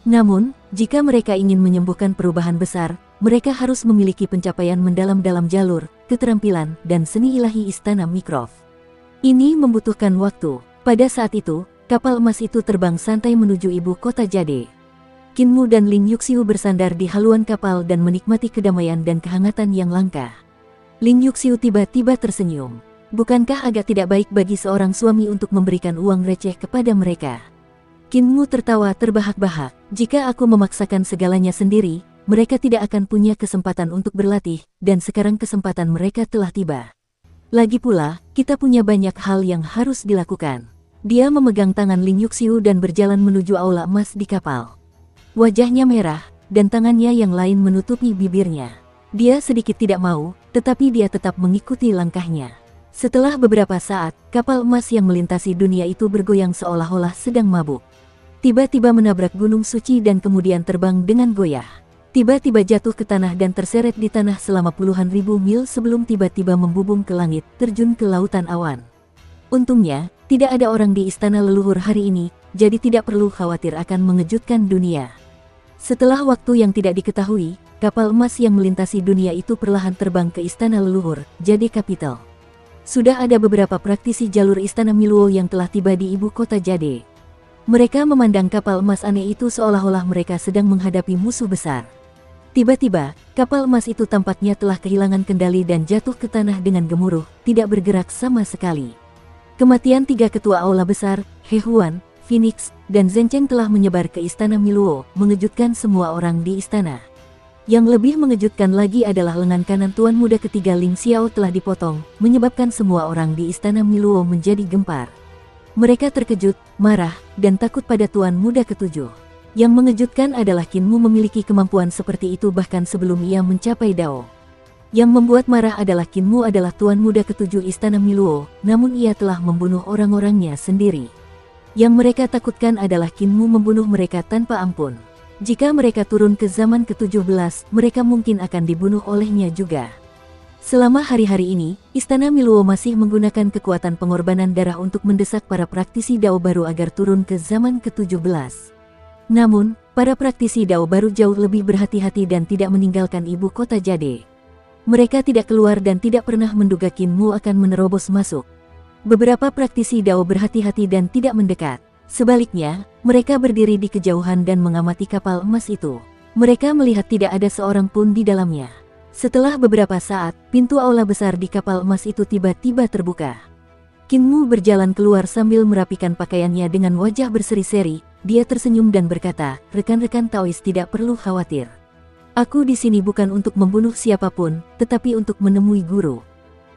Namun, jika mereka ingin menyembuhkan perubahan besar, mereka harus memiliki pencapaian mendalam dalam jalur, keterampilan, dan seni ilahi Istana Mikrov. Ini membutuhkan waktu. Pada saat itu, kapal emas itu terbang santai menuju ibu kota Jade. Kinmu dan Ling Yuxiu bersandar di haluan kapal dan menikmati kedamaian dan kehangatan yang langka. Ling Yuxiu tiba-tiba tersenyum. Bukankah agak tidak baik bagi seorang suami untuk memberikan uang receh kepada mereka? Kinmu tertawa terbahak-bahak. Jika aku memaksakan segalanya sendiri, mereka tidak akan punya kesempatan untuk berlatih, dan sekarang kesempatan mereka telah tiba. Lagi pula, kita punya banyak hal yang harus dilakukan. Dia memegang tangan Ling Yuxiu dan berjalan menuju aula emas di kapal. Wajahnya merah, dan tangannya yang lain menutupi bibirnya. Dia sedikit tidak mau, tetapi dia tetap mengikuti langkahnya. Setelah beberapa saat, kapal emas yang melintasi dunia itu bergoyang seolah-olah sedang mabuk. Tiba-tiba menabrak gunung suci dan kemudian terbang dengan goyah. Tiba-tiba jatuh ke tanah dan terseret di tanah selama puluhan ribu mil sebelum tiba-tiba membubung ke langit, terjun ke lautan awan. Untungnya, tidak ada orang di istana leluhur hari ini, jadi tidak perlu khawatir akan mengejutkan dunia. Setelah waktu yang tidak diketahui, kapal emas yang melintasi dunia itu perlahan terbang ke istana leluhur, Jade Capital. Sudah ada beberapa praktisi jalur Istana Miluo yang telah tiba di ibu kota Jade. Mereka memandang kapal emas aneh itu seolah-olah mereka sedang menghadapi musuh besar. Tiba-tiba, kapal emas itu tampaknya telah kehilangan kendali dan jatuh ke tanah dengan gemuruh, tidak bergerak sama sekali. Kematian tiga ketua aula besar, He Huan, Phoenix, dan Zhen Cheng telah menyebar ke Istana Miluo, mengejutkan semua orang di istana. Yang lebih mengejutkan lagi adalah lengan kanan tuan muda ketiga Ling Xiao telah dipotong, menyebabkan semua orang di Istana Miluo menjadi gempar. Mereka terkejut, marah, dan takut pada tuan muda ketujuh. Yang mengejutkan adalah Kinmu memiliki kemampuan seperti itu bahkan sebelum ia mencapai Dao. Yang membuat marah adalah Kinmu adalah tuan muda ketujuh Istana Miluo, namun ia telah membunuh orang-orangnya sendiri. Yang mereka takutkan adalah Kinmu membunuh mereka tanpa ampun. Jika mereka turun ke zaman ke-17, mereka mungkin akan dibunuh olehnya juga. Selama hari-hari ini, Istana Miluo masih menggunakan kekuatan pengorbanan darah untuk mendesak para praktisi Dao baru agar turun ke zaman ke-17. Namun, para praktisi Dao baru jauh lebih berhati-hati dan tidak meninggalkan ibu kota Jade. Mereka tidak keluar dan tidak pernah menduga Kinmu akan menerobos masuk. Beberapa praktisi Dao berhati-hati dan tidak mendekat. Sebaliknya, mereka berdiri di kejauhan dan mengamati kapal emas itu. Mereka melihat tidak ada seorang pun di dalamnya. Setelah beberapa saat, pintu aula besar di kapal emas itu tiba-tiba terbuka. Kinmu berjalan keluar sambil merapikan pakaiannya dengan wajah berseri-seri. Dia tersenyum dan berkata, rekan-rekan Taois tidak perlu khawatir. Aku di sini bukan untuk membunuh siapapun, tetapi untuk menemui guru.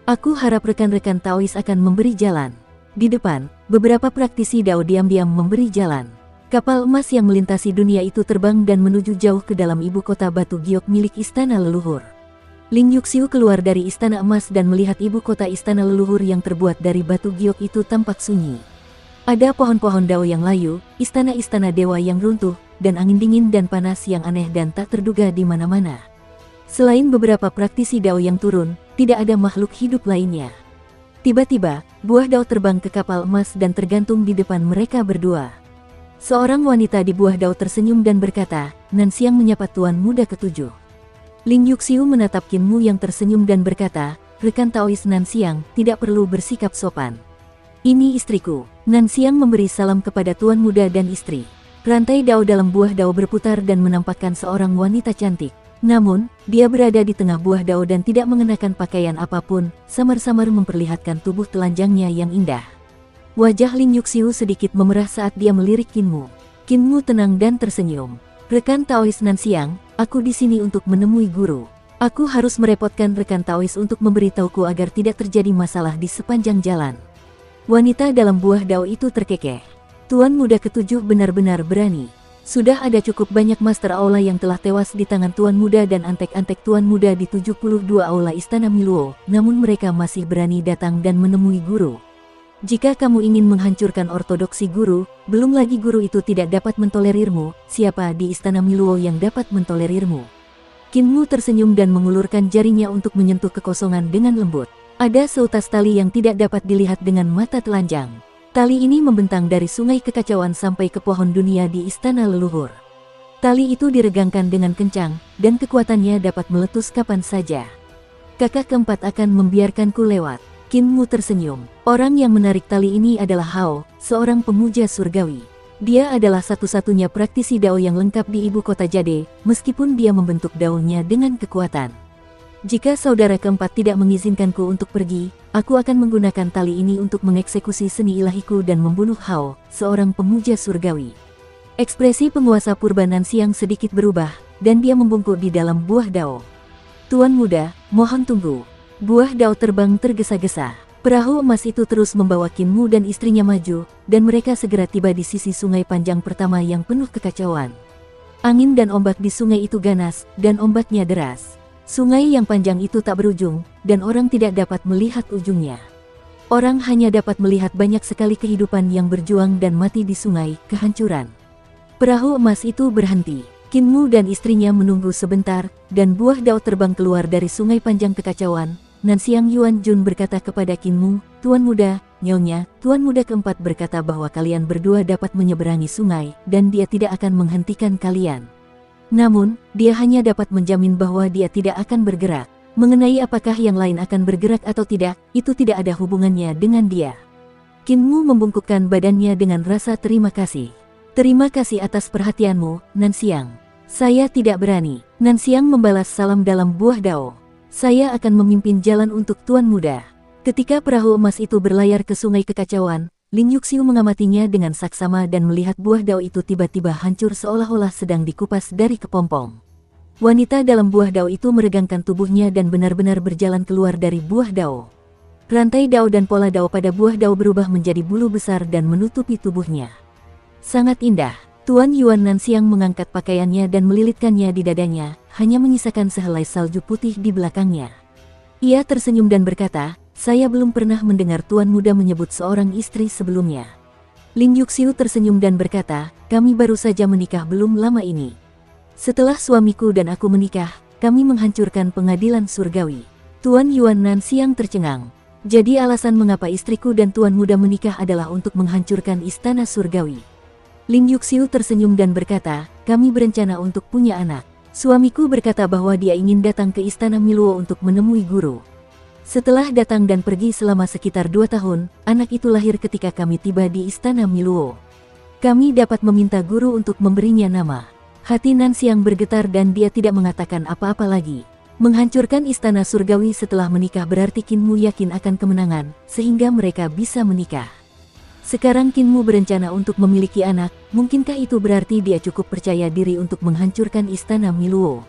Aku harap rekan-rekan Taois akan memberi jalan. Di depan, beberapa praktisi Dao diam-diam memberi jalan. Kapal emas yang melintasi dunia itu terbang dan menuju jauh ke dalam ibu kota batu giok milik istana leluhur. Ling Yuxiu keluar dari istana emas dan melihat ibu kota istana leluhur yang terbuat dari batu giok itu tampak sunyi. Ada pohon-pohon dao yang layu, istana-istana dewa yang runtuh, dan angin dingin dan panas yang aneh dan tak terduga di mana-mana. Selain beberapa praktisi dao yang turun, tidak ada makhluk hidup lainnya. Tiba-tiba, buah dao terbang ke kapal emas dan tergantung di depan mereka berdua. Seorang wanita di buah dao tersenyum dan berkata, "Nanxiang menyapa tuan muda ketujuh." Ling Yuxiu menatap Qin Mu yang tersenyum dan berkata, "Rekan Taois Nanxiang, tidak perlu bersikap sopan. Ini istriku." Nanxiang memberi salam kepada tuan muda dan istri. Rantai dao dalam buah dao berputar dan menampakkan seorang wanita cantik. Namun, dia berada di tengah buah dao dan tidak mengenakan pakaian apapun, samar-samar memperlihatkan tubuh telanjangnya yang indah. Wajah Ling Yuxiu sedikit memerah saat dia melirik Qin Mu. Qin Mu tenang dan tersenyum. "Rekan Taois Nanxiang, aku di sini untuk menemui guru. Aku harus merepotkan rekan Taois untuk memberitahuku agar tidak terjadi masalah di sepanjang jalan." Wanita dalam buah dao itu terkekeh. Tuan muda ketujuh benar-benar berani. Sudah ada cukup banyak master aula yang telah tewas di tangan tuan muda dan antek-antek tuan muda di 72 aula istana Miluo, namun mereka masih berani datang dan menemui guru. "Jika kamu ingin menghancurkan ortodoksi guru, belum lagi guru itu tidak dapat mentolerirmu, siapa di istana Miluo yang dapat mentolerirmu?" Qin Mu tersenyum dan mengulurkan jarinya untuk menyentuh kekosongan dengan lembut. Ada seutas tali yang tidak dapat dilihat dengan mata telanjang. Tali ini membentang dari sungai kekacauan sampai ke pohon dunia di istana leluhur. Tali itu diregangkan dengan kencang, dan kekuatannya dapat meletus kapan saja. "Kakak keempat akan membiarkanku lewat." Qin Mu tersenyum. Orang yang menarik tali ini adalah Hao, seorang pemuja surgawi. Dia adalah satu-satunya praktisi dao yang lengkap di ibu kota Jade, meskipun dia membentuk daonya dengan kekuatan. "Jika saudara keempat tidak mengizinkanku untuk pergi, aku akan menggunakan tali ini untuk mengeksekusi seni ilahiku dan membunuh Hao, seorang pemuja surgawi." Ekspresi penguasa purba Nanxiang sedikit berubah, dan dia membungkuk di dalam buah dao. "Tuan muda, mohon tunggu." Buah dao terbang tergesa-gesa. Perahu emas itu terus membawa Qin Mu dan istrinya maju, dan mereka segera tiba di sisi sungai panjang pertama yang penuh kekacauan. Angin dan ombak di sungai itu ganas, dan ombaknya deras. Sungai yang panjang itu tak berujung, dan orang tidak dapat melihat ujungnya. Orang hanya dapat melihat banyak sekali kehidupan yang berjuang dan mati di sungai, kehancuran. Perahu emas itu berhenti. Qin Mu dan istrinya menunggu sebentar, dan buah dao terbang keluar dari sungai panjang kekacauan. Nanxiang Yuan Jun berkata kepada Qin Mu, "Tuan muda, nyonya." Tuan muda keempat berkata bahwa kalian berdua dapat menyeberangi sungai, dan dia tidak akan menghentikan kalian. Namun, dia hanya dapat menjamin bahwa dia tidak akan bergerak. Mengenai apakah yang lain akan bergerak atau tidak, itu tidak ada hubungannya dengan dia. Qin Mu membungkukkan badannya dengan rasa terima kasih. "Terima kasih atas perhatianmu, Nanxiang. Saya tidak berani." Nanxiang membalas salam dalam buah dao. "Saya akan memimpin jalan untuk tuan muda." Ketika perahu emas itu berlayar ke sungai kekacauan, Ling Yuxiu mengamatinya dengan saksama dan melihat buah dao itu tiba-tiba hancur seolah-olah sedang dikupas dari kepompong. Wanita dalam buah dao itu meregangkan tubuhnya dan benar-benar berjalan keluar dari buah dao. Rantai dao dan pola dao pada buah dao berubah menjadi bulu besar dan menutupi tubuhnya. Sangat indah. Tuan Yuan Nanxiang mengangkat pakaiannya dan melilitkannya di dadanya, hanya menyisakan sehelai salju putih di belakangnya. Ia tersenyum dan berkata, "Saya belum pernah mendengar tuan muda menyebut seorang istri sebelumnya." Ling Yuxiu tersenyum dan berkata, "Kami baru saja menikah belum lama ini. Setelah suamiku dan aku menikah, kami menghancurkan pengadilan surgawi." Tuan Yuan Nanxiang tercengang. "Jadi alasan mengapa istriku dan tuan muda menikah adalah untuk menghancurkan istana surgawi?" Ling Yuxiu tersenyum dan berkata, "Kami berencana untuk punya anak. Suamiku berkata bahwa dia ingin datang ke istana Miluo untuk menemui guru. Setelah datang dan pergi selama sekitar 2 tahun, anak itu lahir ketika kami tiba di istana Miluo. Kami dapat meminta guru untuk memberinya nama." Hati Nanxiang bergetar dan dia tidak mengatakan apa-apa lagi. Menghancurkan istana surgawi setelah menikah berarti Qin Mu yakin akan kemenangan, sehingga mereka bisa menikah. Sekarang Qin Mu berencana untuk memiliki anak, mungkinkah itu berarti dia cukup percaya diri untuk menghancurkan istana Miluo?